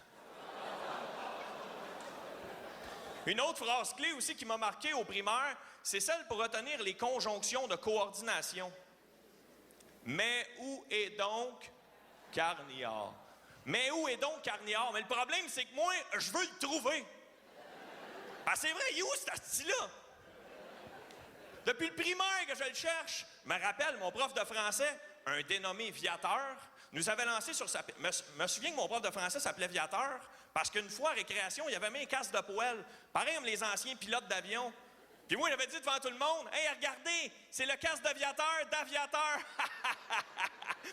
Une autre phrase clé aussi qui m'a marqué au primaire, c'est celle pour retenir les conjonctions de coordination. Mais où est donc Carniard? Mais où est donc Carniard? Mais le problème, c'est que moi, je veux le trouver. Ah, c'est vrai, il est où cet asti-là? Depuis le primaire que je le cherche, je me rappelle, mon prof de français, un dénommé Viateur, nous avait lancé sur sa... Me souviens que mon prof de français s'appelait Viateur, parce qu'une fois, à récréation, il avait mis un casque de poêle, pareil comme les anciens pilotes d'avion. Puis moi, il avait dit devant tout le monde, « Hey, regardez, c'est le casque d'aviateur! »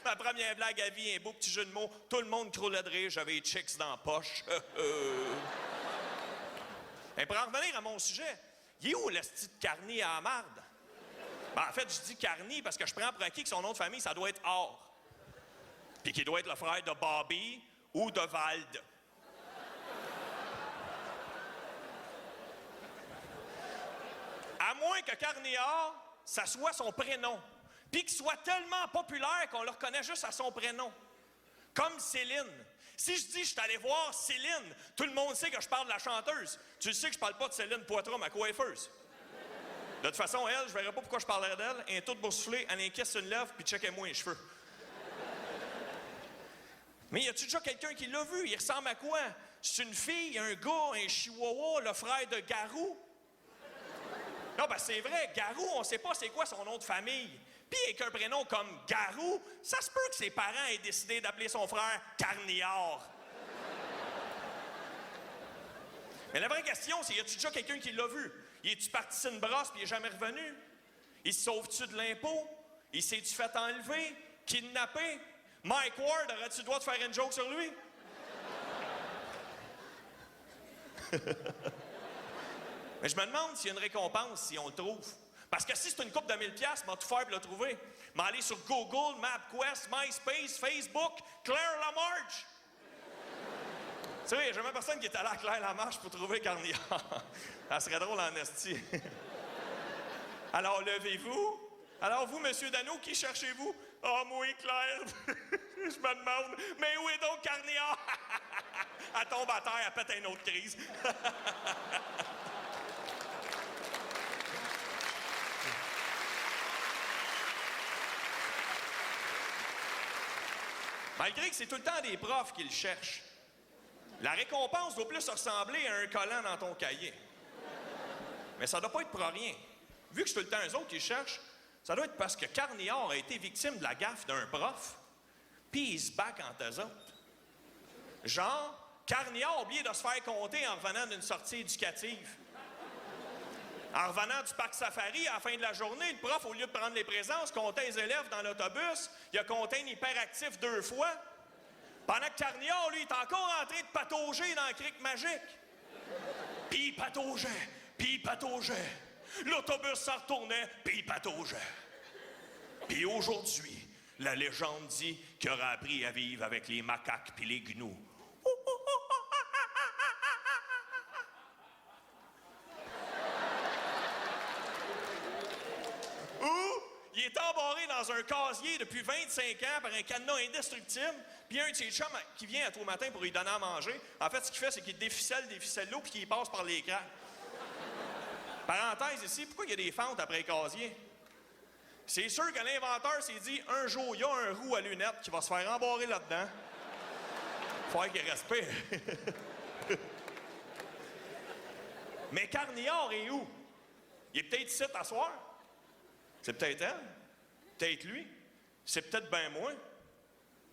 Ma première blague à vie, un beau petit jeu de mots. Tout le monde croulait de rire, j'avais les chicks dans la poche. Et pour en revenir à mon sujet, il est où le style de Carny à la marde? Ben, en fait, je dis Carny parce que je prends pour acquis que son nom de famille, ça doit être Or. Puis qu'il doit être le frère de Bobby ou de Vald. À moins que Carny Or, ça soit son prénom. Puis qu'il soit tellement populaire qu'on le reconnaît juste à son prénom. Comme Céline. Si je dis je suis allé voir Céline, tout le monde sait que je parle de la chanteuse. Tu sais que je parle pas de Céline Poitras, ma coiffeuse. De toute façon, elle, je verrais pas pourquoi je parlerais d'elle. Elle est toute boursouflée, elle inquiète sur une lèvre, puis checkez-moi les cheveux. Mais y a-tu déjà quelqu'un qui l'a vu? Il ressemble à quoi? C'est une fille, un gars, un chihuahua, le frère de Garou? Non, ben c'est vrai, Garou, on sait pas c'est quoi son nom de famille. Puis avec un prénom comme Garou, ça se peut que ses parents aient décidé d'appeler son frère Carnior. Mais la vraie question, c'est y a-tu déjà quelqu'un qui l'a vu? Il est-tu parti sur une brosse puis il est jamais revenu? Il se sauve-tu de l'impôt? Il s'est-tu fait enlever? Kidnappé? Mike Ward, aurais-tu le droit de faire une joke sur lui? Mais je me demande s'il y a une récompense si on le trouve. Parce que si c'est une coupe de 1000$, m'a tout faire pour le trouver. M'a aller sur Google, MapQuest, MySpace, Facebook, Claire Lamarche. Tu sais, il n'y a jamais personne qui est allé à Claire Lamarche pour trouver Carniard. Ça serait drôle en esti. Alors, levez-vous. Alors, vous, Monsieur Dano, qui cherchez-vous? Ah, oh, moi, Claire. Je me demande, mais où est donc Carniard? Elle tombe à terre, elle pète une autre crise. Malgré que c'est tout le temps des profs qui le cherchent, la récompense doit plus ressembler à un collant dans ton cahier. Mais ça doit pas être pour rien. Vu que c'est tout le temps eux autres qui le cherchent, ça doit être parce que Carniard a été victime de la gaffe d'un prof, puis il se back entre eux autres. Genre, Carniard a oublié de se faire compter en revenant d'une sortie éducative. En revenant du parc safari, à la fin de la journée, le prof, au lieu de prendre les présences, comptait les élèves dans l'autobus. Il a compté un hyperactif 2 fois. Pendant que Carniard, lui, est encore en train de patauger dans la crique magique. Puis il pataugeait, puis il pataugeait. L'autobus s'en retournait, puis il pataugeait. Puis aujourd'hui, la légende dit qu'il aura appris à vivre avec les macaques puis les gnous. Il est embarré dans un casier depuis 25 ans par un cadenas indestructible, puis un de ses chums qui vient à tous les matins pour lui donner à manger. En fait, ce qu'il fait, c'est qu'il déficelle des ficelles-là puis qu'il passe par les crans. Parenthèse ici, pourquoi il y a des fentes après le casier? C'est sûr que l'inventeur s'est dit, un jour, il y a un roux à lunettes qui va se faire embarrer là-dedans. Faut qu'il respire. Mais Carniard est où? Il est peut-être ici à soir. C'est peut-être elle, peut-être lui, c'est peut-être bien moi.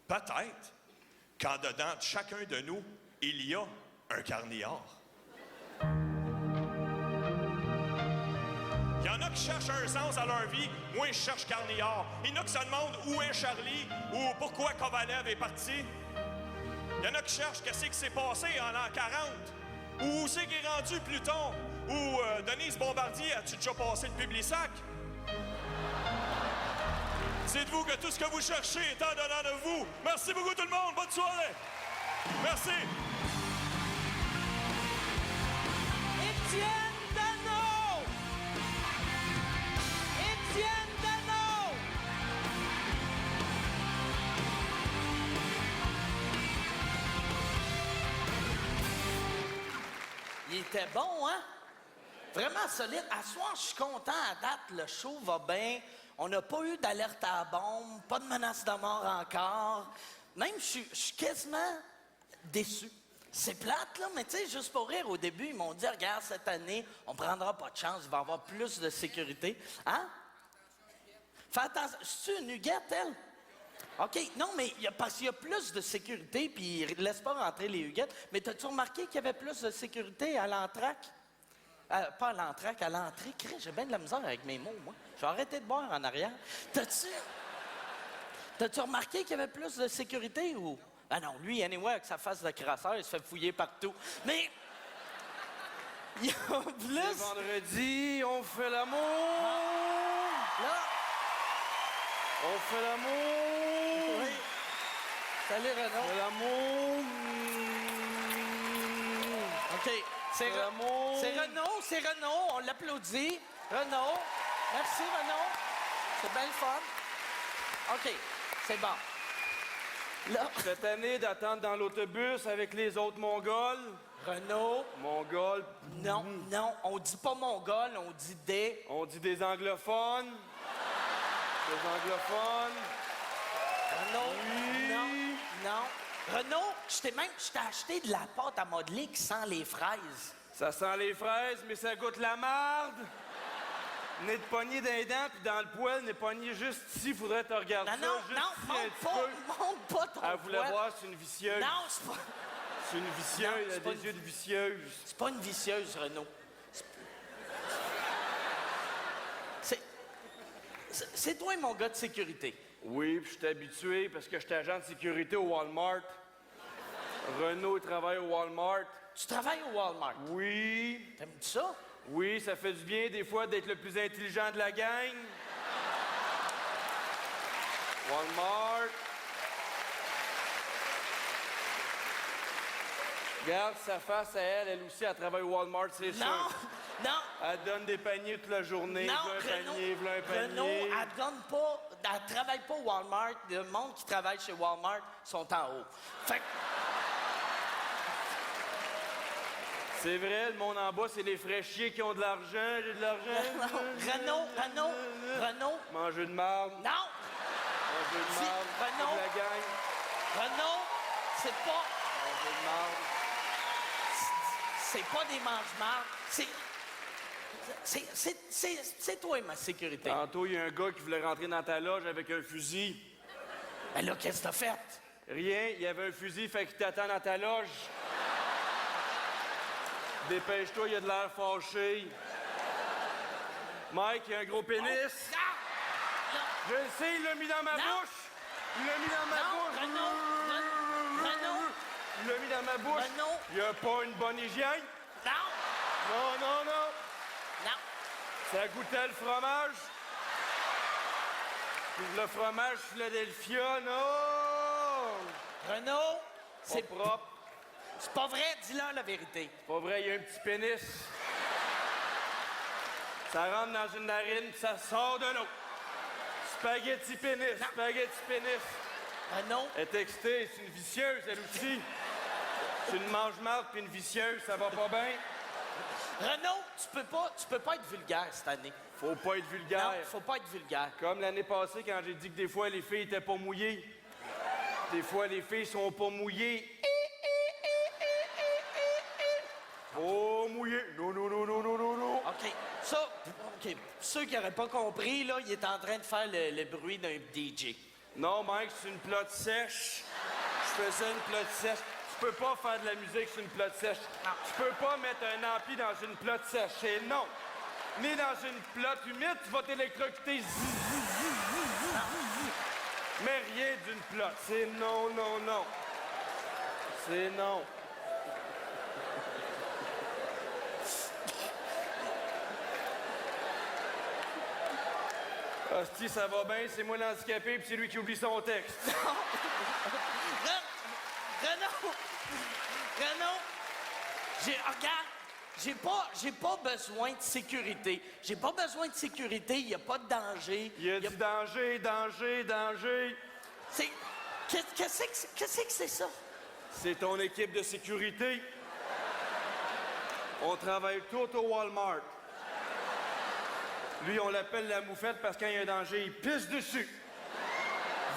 Peut-être qu'en dedans de chacun de nous, il y a un Carniard. Il y en a qui cherchent un sens à leur vie, moi je cherche Carniard. Il y en a qui se demandent où est Charlie ou pourquoi Kovalev est parti. Il y en a qui cherchent qu'est-ce qui s'est passé en l'an 40. Ou où c'est qu'il est rendu Pluton. Ou Denise Bombardier, as-tu déjà passé le Publisac? Dites-vous que tout ce que vous cherchez est en dedans de vous. Merci beaucoup tout le monde. Bonne soirée. Merci. Étienne Dano! Étienne Dano! Il était bon, hein? Vraiment solide. À soir, je suis content. À date, le show va bien. On n'a pas eu d'alerte à la bombe, pas de menace de mort encore. Même, je suis quasiment déçu. C'est plate, là, mais tu sais, juste pour rire, au début, ils m'ont dit, regarde, cette année, on prendra pas de chance, il va y avoir plus de sécurité. Hein? Fais attention. C'est-tu une nuguette, elle? OK, non, mais parce qu'il y a plus de sécurité, puis il laisse pas rentrer les huguettes. Mais t'as-tu remarqué qu'il y avait plus de sécurité à l'entraque? Pas à l'entraque, à l'entrée. J'ai bien de la misère avec mes mots, moi. Je vais arrêter de boire en arrière. T'as-tu remarqué qu'il y avait plus de sécurité ou... Ah non, lui, anyway, avec sa face de crasseur, il se fait fouiller partout. Mais... il y a plus... Vendredi, on fait l'amour. Là... On fait l'amour. Oui. Salut, Renaud. On fait l'amour. OK. C'est l'amour. C'est Renaud. On l'applaudit. Renaud. Merci, Renaud. C'est bien le fun. OK. C'est bon. Là... Cette année d'attendre dans l'autobus avec les autres Mongols. Renaud. Mongols. Non, non. On dit pas mongol, on dit des... On dit des anglophones. Des anglophones. Renaud. Oui. Non. Non. Renaud, je t'ai acheté de la pâte à modeler qui sent les fraises. Ça sent les fraises, mais ça goûte la marde. Nez de poignée d'un dent, puis dans le poêle, nez poignée juste ici, faudrait te regarder Non, ça. non, juste non, ici, monte un petit peu. monte pas ton Elle voulait poil. voir, c'est une vicieuse. Non, c'est pas... C'est une vicieuse, Non, elle a c'est pas des une- yeux de vicieuse. C'est pas une vicieuse, Renaud. C'est toi, mon gars de sécurité. Oui, puis je suis habitué parce que je suis agent de sécurité au Walmart. Renaud il travaille au Walmart. Tu travailles au Walmart. Oui. T'aimes-tu ça? Oui, ça fait du bien des fois d'être le plus intelligent de la gang. Walmart. Regarde sa face à elle, elle aussi, elle travaille au Walmart, c'est sûr. Non, non, Elle donne des paniers toute la journée, non, v'là un panier, v'là un panier. Renaud, elle donne pas, elle travaille pas au Walmart. Le monde qui travaille chez Walmart sont en haut. Fait que... C'est vrai, le monde en bas, c'est les fraîchiers qui ont de l'argent. J'ai de l'argent. Renaud. Manger de marde. Non, Manger de Si, marde. Renaud. De la gang. Renaud, c'est pas... Manger de marde. C'est pas des mange-mardes. C'est toi, ma sécurité. Tantôt, il y a un gars qui voulait rentrer dans ta loge avec un fusil. Ben là, qu'est-ce que t'as fait? Rien, il y avait un fusil, fait qu'il t'attend dans ta loge. Dépêche-toi, il y a de l'air fâché. Mike, il y a un gros pénis. Ah! Je le sais, il l'a mis dans ma Non. bouche. Il l'a mis dans ma Non, bouche. Renaud. Il l'a mis dans ma bouche. Renaud. Il n'y a pas une bonne hygiène. Non, Non, non, non. non. Ça goûtait le fromage. Puis le fromage Philadelphia, non. Renaud, C'est propre. c'est pas vrai, dis-leur la vérité. Pas vrai, il y a un petit pénis. Ça rentre dans une narine, puis ça sort de l'autre. Spaghetti pénis, spaghetti pénis. Renaud, Elle est excitée, c'est une vicieuse, elle aussi. C'est une mange-marde puis une vicieuse, ça va pas bien. Renaud, tu peux pas être vulgaire cette année. Faut pas être vulgaire. Non, faut pas être vulgaire. Comme l'année passée, quand j'ai dit que des fois, les filles étaient pas mouillées. Des fois, les filles sont pas mouillées. Oh, mouillé. Non, non, non, non, non, non, non. OK. Ça, OK. Ceux qui n'auraient pas compris, là, il est en train de faire le bruit d'un DJ. Non, Mike, c'est une plotte sèche. Je faisais une plotte sèche. Tu peux pas faire de la musique sur une plotte sèche. Tu peux pas mettre un ampli dans une plotte sèche. C'est non. Ni dans une plotte humide, tu vas t'électrocuter. Mais rien d'une plotte. C'est non, non, non. C'est non. Hostie, ça va bien, c'est moi l'handicapé, puis c'est lui qui oublie son texte. Renaud, regarde, j'ai pas besoin de sécurité. J'ai pas besoin de sécurité, il n'y a pas de danger. Il a dit danger, danger, danger. C'est... Qu'est-ce que c'est ça? C'est ton équipe de sécurité. On travaille tout au Walmart. Lui, on l'appelle la moufette parce que quand il y a un danger, il pisse dessus.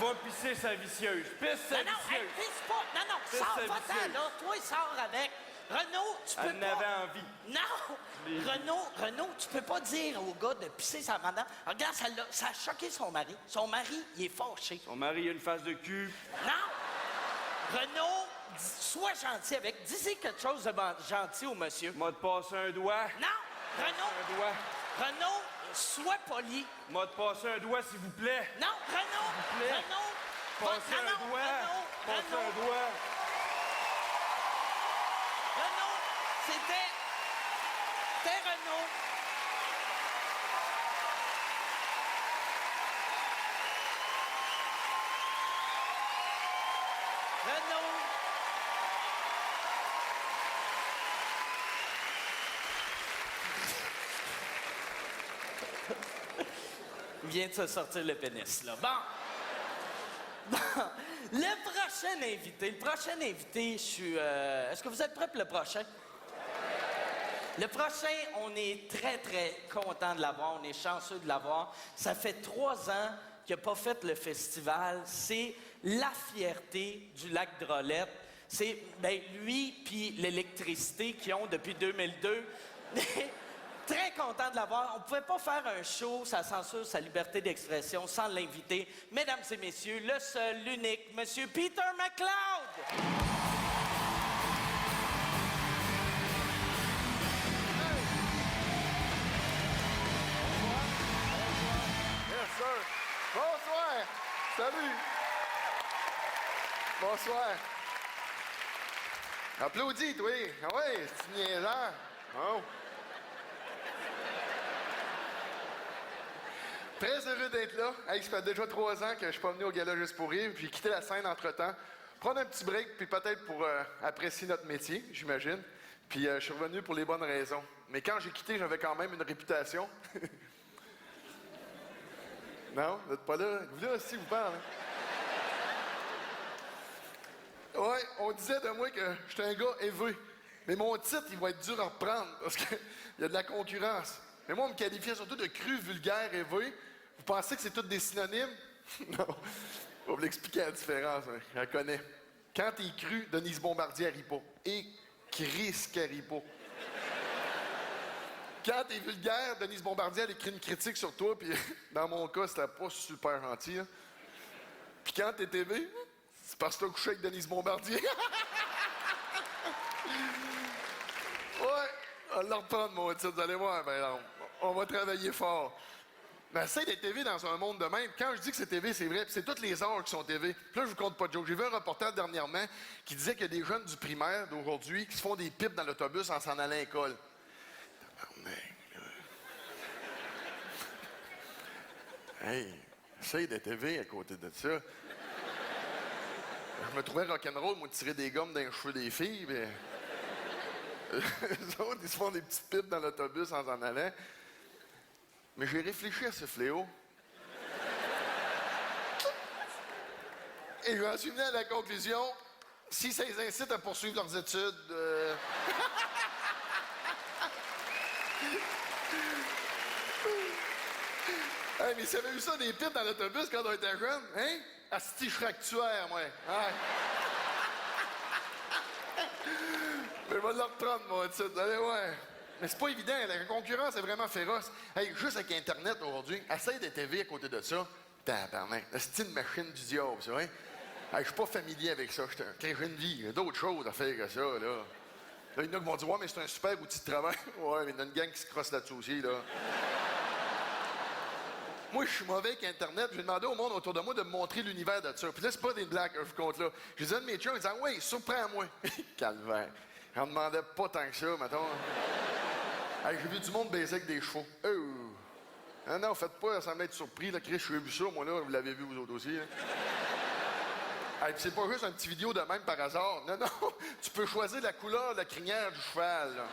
Va pisser sa vicieuse. Pisse sa Non, hey, vicieuse. pisse pas. Non, Pisse sors, sa va-t'en, vicieuse. là. Toi, sors avec. Renaud, tu peux Elle en avait envie. Non! Renaud, tu peux pas dire au gars de pisser sa madame. Regarde, ça a choqué son mari. Son mari, il est fâché. Son mari a une face de cul. Non! Renaud, sois gentil avec. Dis quelque chose de gentil au monsieur. M'a te passé un doigt. Non! Renaud! Un doigt. Renaud, sois poli. M'a te passé un doigt, s'il vous plaît. Non, Renaud! S'il vous plaît. Renaud! Passez un doigt. Passez un doigt. Renaud, c'était Renaud. Renaud. Il vient de se sortir le pénis, là. Bon. Le prochain invité, je suis... Est-ce que vous êtes prêts pour le prochain? Le prochain, on est très, très content de l'avoir. On est chanceux de l'avoir. Ça fait 3 ans qu'il n'a pas fait le festival. C'est la fierté du lac Drolette. C'est lui puis l'électricité qu'ils ont depuis 2002. Très content de l'avoir. On ne pouvait pas faire un show, ça censure sa liberté d'expression, sans l'inviter. Mesdames et messieurs, le seul, l'unique, Monsieur Peter McLeod! Yes, sir. Bonsoir. Salut. Bonsoir. Applaudis, toi. Ah ouais, c'est niaiseur. Oh. Très heureux d'être là. Hey, ça fait déjà 3 ans que je suis pas venu au gala juste pour rire, puis j'ai quitté la scène entre-temps. Prendre un petit break, puis peut-être pour apprécier notre métier, j'imagine. Puis je suis revenu pour les bonnes raisons. Mais quand j'ai quitté, j'avais quand même une réputation. Non, vous n'êtes pas là. Vous là aussi, vous parlez. Ouais, on disait de moi que j'étais un gars élevé. Mais mon titre, il va être dur à reprendre parce qu'il y a de la concurrence. Mais moi, on me qualifiait surtout de cru, vulgaire, élevé. Vous pensez que c'est tous des synonymes? Non. On va vous l'expliquer la différence. Hein. Je la connais. Quand t'es cru, Denise Bombardier, elle rit pas. Et Chris qu'elle rit pas. Quand t'es vulgaire, Denise Bombardier, elle écrit une critique sur toi, puis dans mon cas, c'était pas super gentil. Hein. Puis quand t'es TV, c'est parce que t'as couché avec Denise Bombardier. Ouais, on va le reprendre, mon titre, vous allez voir, ben non, on va travailler fort. Mais essaye d'être TV dans un monde de même. Quand je dis que c'est TV, c'est vrai, puis c'est toutes les heures qui sont TV. Puis là, je vous compte pas de joke. J'ai vu un reportage dernièrement qui disait qu'il y a des jeunes du primaire d'aujourd'hui qui se font des pipes dans l'autobus en s'en allant à l'école. Hey, essaye d'être TV à côté de ça. Je me trouvais rock'n'roll, moi, de tirer des gommes dans les cheveux des filles, mais... Eux autres, ils se font des petites pipes dans l'autobus en s'en allant. Mais j'ai réfléchi à ce fléau. Et j'en suis venu à la conclusion, si ça les incite à poursuivre leurs études... Hey, mais si j'avais eu ça, des pipes dans l'autobus quand on était jeune, hein? Asti, je serais actuaire, moi. Ouais. Mais je vais le reprendre, mon titre. Allez, ouais. Mais c'est pas évident, la concurrence est vraiment féroce. Hey, juste avec Internet aujourd'hui, essaye de TV à côté de ça. Tabarnak, c'est une machine du diable, ça, hein? Hey, je suis pas familier avec ça. J'ai une vie, il y a d'autres choses à faire que ça, là. Là, il y en a qui vont dire, ouais, mais c'est un super outil de travail. Ouais, mais il y en a une gang qui se crosse là-dessus aussi, là. Moi, je suis mauvais avec Internet. J'ai demandé au monde autour de moi de me montrer l'univers de ça. Puis là, c'est pas des blagues, je vous compte là. Je disais à un de mes chums, ils disaient, oui, surprends-moi. Calvaire. J'en demandais pas tant que ça, mettons. Hey, j'ai vu du monde baiser avec des chevaux. Non, non, faites pas semblant être surpris. Là, Chris, je vu ça, moi, là, vous l'avez vu, vous autres aussi. Hey, puis c'est pas juste un petit vidéo de même par hasard. Non, non, tu peux choisir la couleur de la crinière du cheval, là.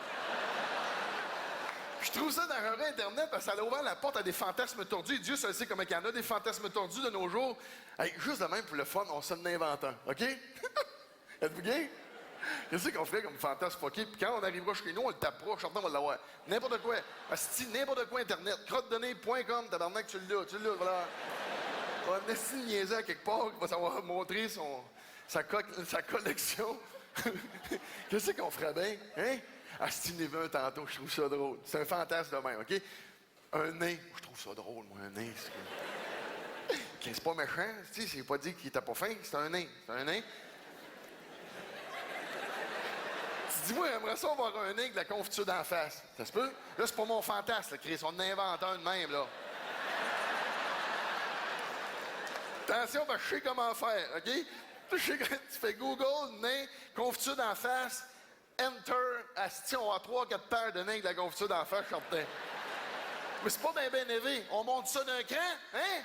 Je trouve ça dangereux, Internet, parce que ça a ouvert la porte à des fantasmes tordus. Et Dieu seul sait comment il y en a des fantasmes tordus de nos jours. Hey, juste de même pour le fun, on s'en invente un, OK? Êtes-vous gay? Qu'est-ce qu'on ferait comme fantasme fucké? Puis quand on arrivera chez nous, on le tapera, je on va l'avoir. N'importe quoi. Asti, n'importe quoi, Internet. Crottedonnées.com, tabarnak, tu l'as, voilà. On va essayer de niaiser à quelque part qui va savoir montrer sa collection. Qu'est-ce qu'on ferait bien? Hein? Asti, il y en avait un tantôt, je trouve ça drôle. C'est un fantasme de même, OK? Un nain. Je trouve ça drôle, moi, un nain. C'est pas méchant, tu sais, c'est pas dit qu'il était pas fin, c'est un nain. C'est un nain. Tu dis, moi, j'aimerais ça avoir un nain avec de la confiture d'en face. Ça se peut? Là, c'est pas mon fantasme, là, Chris. On invente un de même, là. Attention, ben, je sais comment faire, OK? Tu fais Google, nain, confiture d'en face, Enter, asti, on a 3-4 paires de nains avec de la confiture d'en face, je sortais. Mais c'est pas bien élevé. On monte ça d'un cran, hein?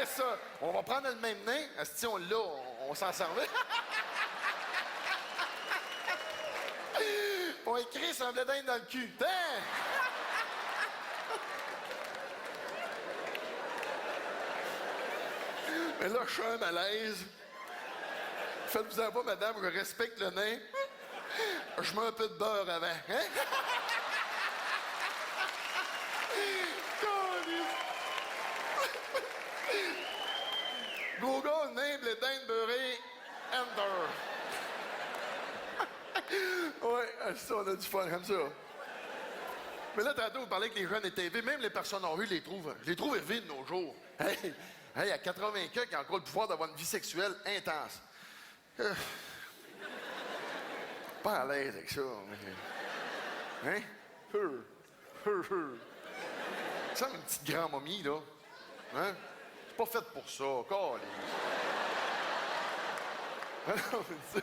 Et ça, on va prendre le même nain, asti, on l'a, on s'en servait. On écrit un blé d'Inde dans le cul. Hein? Mais là, je suis un malaise. Faites-vous-en pas, madame, je respecte le nain. Je mets un peu de beurre avant, hein? Google, nain, blé d'Inde beurré, Enter. Ouais, ça, on a du fun comme ça. Mais là, tantôt, vous parlez que les jeunes étaient élevés. Même les personnes en rue, je les trouve élevés de nos jours. Hey, à 80 ans, qui a encore le pouvoir d'avoir une vie sexuelle intense. Pas à l'aise avec ça. Mais... Hein? Ça, une petite grand-momie, là. Hein? C'est pas fait pour ça. Tu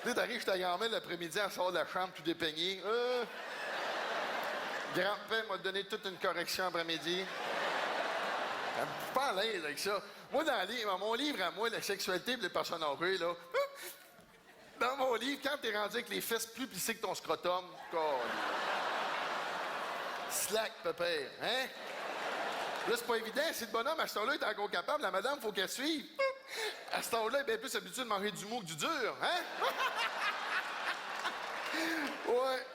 sais, t'arrives chez ta grand-mère l'après-midi, elle sort de la chambre tout dépeigné. Grand-père m'a donné toute une correction après-midi. Je suis pas à l'aise avec ça. Moi, dans mon livre à moi, la sexualité et les personnes en rue, là, dans mon livre, quand t'es rendu avec les fesses plus plissées que ton scrotum, slack, pépère, hein? Là, c'est pas évident. Si le bonhomme, à ce temps-là, est encore capable, la madame, faut qu'elle suive. À ce temps-là, elle est bien plus habituée de manger du mou que du dur, hein? Ouais.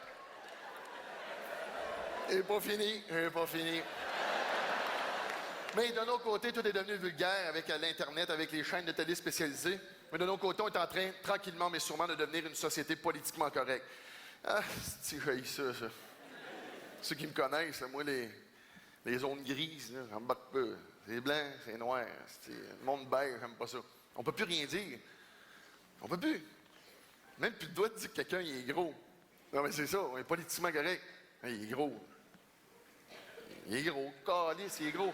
Elle est pas fini. Mais d'un autre côté, tout est devenu vulgaire avec l'Internet, avec les chaînes de télé spécialisées. Mais d'un autre côté, on est en train, tranquillement mais sûrement, de devenir une société politiquement correcte. Ah, c'est ça. Ceux qui me connaissent, moi, les zones grises, là, j'en batte pas. C'est blanc, c'est noir. Le monde beige, j'aime pas ça. On peut plus rien dire. On peut plus. Même plus le doigt de dire que quelqu'un il est gros. Non, mais c'est ça, on est politiquement correct. Il est gros. Calice, il est gros.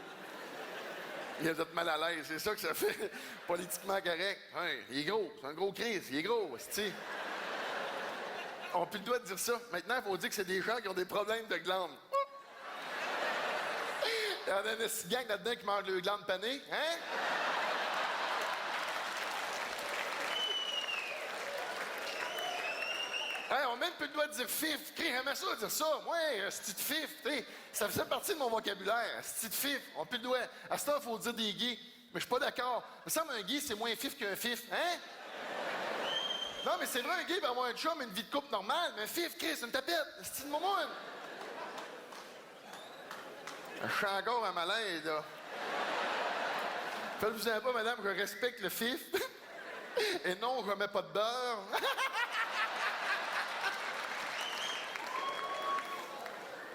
Il a peut-être mal à l'aise, c'est ça que ça fait. Politiquement correct. Hein, il est gros, c'est un gros Chris, il est gros, c'est-tu. On n'a plus le droit de dire ça. Maintenant, il faut dire que c'est des gens qui ont des problèmes de glandes. Il y en a une petite gang là-dedans qui mange le glande pané, hein? Hey, on n'a même plus le droit de dire fif. J'aimais ça dire ça. Ouais, c'est-tu de fif, tu sais. Ça faisait partie de mon vocabulaire. C'est-tu de fif. On n'a plus le droit. À ce temps, il faut dire des gays. Mais je suis pas d'accord. Il me semble un gay, c'est moins fif qu'un fif, hein? Non, mais c'est vrai, un gay va avoir un chum, une vie de couple normale. Mais un fif, Chris, une tapette. C'est une momoune. Je suis encore à malaise, là. Faites-vous-en pas, madame, je respecte le fif. Et non, je mets pas de beurre.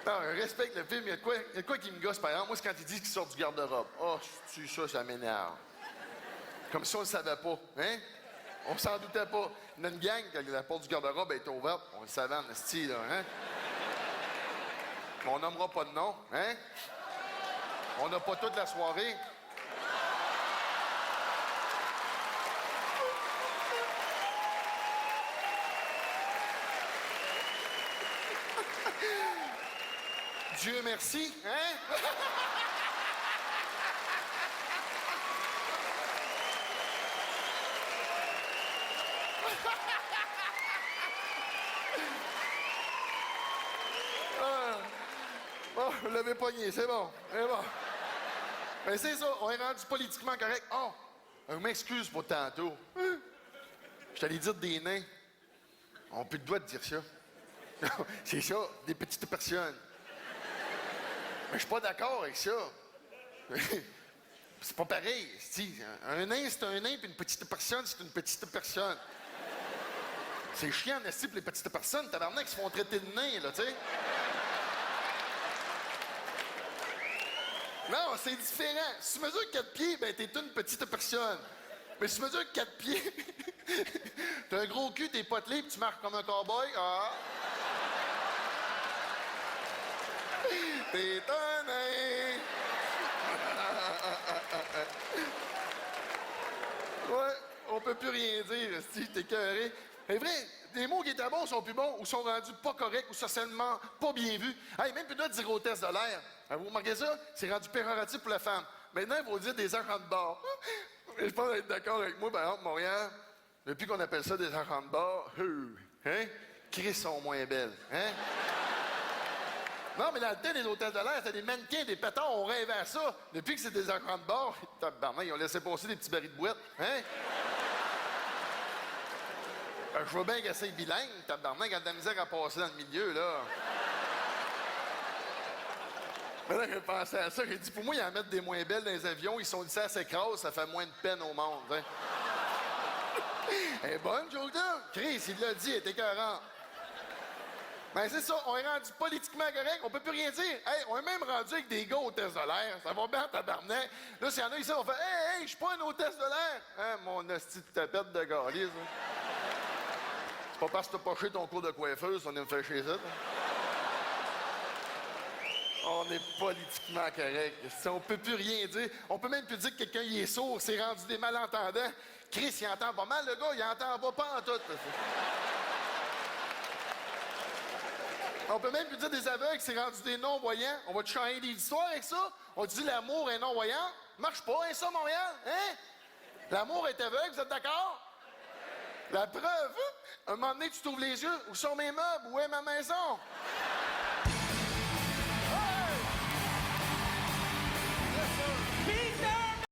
Non, je respecte le film. Il y a de quoi qui me gosse, par exemple. Moi, c'est quand ils disent qu'ils sortent du garde-robe. Oh, ça m'énerve. Comme si on le savait pas, hein? On s'en doutait pas. Il y a une gang, quand la porte du garde-robe est ouverte, on le savait en esti, là, hein? On nommera pas de nom, hein? On n'a pas toute la soirée. Dieu merci, hein? Bon, vous l'avez pogné, c'est bon. Mais c'est ça, on est rendu politiquement correct. Oh, je m'excuse pour tantôt. Je t'allais dire des nains. On n'a plus le droit de dire ça. C'est ça, des petites personnes. Mais je suis pas d'accord avec ça. C'est pas pareil. Un nain, c'est un nain, puis une petite personne, c'est une petite personne. C'est chiant, n'est-ce pour les petites personnes, tabarnak, qui se font traiter de nains, là, tu sais. Non, c'est différent. Si tu mesures 4 pieds, ben t'es une petite personne. Mais si tu mesures 4 pieds, t'as un gros cul, t'es potelé, puis tu marches comme un cowboy, ah. T'es un nain. Ouais, on peut plus rien dire, si t'es écœuré. C'est vrai, des mots qui étaient bons sont plus bons, ou sont rendus pas corrects, ou socialement pas bien vus. Hey, même plus de dire hôtesse de l'air. Vous remarquez ça? C'est rendu péjoratif pour la femme. Maintenant, il faut dire des enfants de bar. Je pense être d'accord avec moi, par exemple, Montréal, depuis qu'on appelle ça des enfants de bar, hein? Chris sont moins belles, hein? Non, mais dans le temps, les hôtesses de l'air, c'était des mannequins, des pétards, on rêvait à ça. Depuis que c'est des enfants de bar, tabarnak, ils ont laissé passer des petits barils de boîte, hein? Je vois bien qu'elle c'est bilingue, tabarnak, elle a de la misère à passer dans le milieu, là. Mais là, j'ai pensé à ça, j'ai dit, pour moi, ils en mettent des moins belles dans les avions, ils sont dit ça s'écrase, ça fait moins de peine au monde, hein. Elle est bonne, joke là? Chris, il l'a dit, elle est écœurante. Ben c'est ça, on est rendu politiquement correct, on peut plus rien dire. Hey, on est même rendu avec des gars hôtesses de l'air, ça va bien en tabarnak. Là, s'il y en a ici, on fait « Hey, je suis pas une hôtesse de l'air! » Hein, mon hostie de tapette de galice, hein. C'est pas parce que t'as pas chez ton cours de coiffeuse qu'on me fait chez ça. On est politiquement correct. On peut plus rien dire. On peut même plus dire que quelqu'un il est sourd, c'est rendu des malentendants. Chris, il entend pas mal, le gars, il entend pas en tout. On peut même plus dire des aveugles, c'est rendu des non-voyants. On va te changer des histoires avec ça. On dit l'amour est non-voyant. Marche pas, hein, ça, Montréal? Hein? L'amour est aveugle, vous êtes d'accord? La preuve, un moment donné, tu t'ouvres les yeux. Où sont mes meubles? Où est ma maison?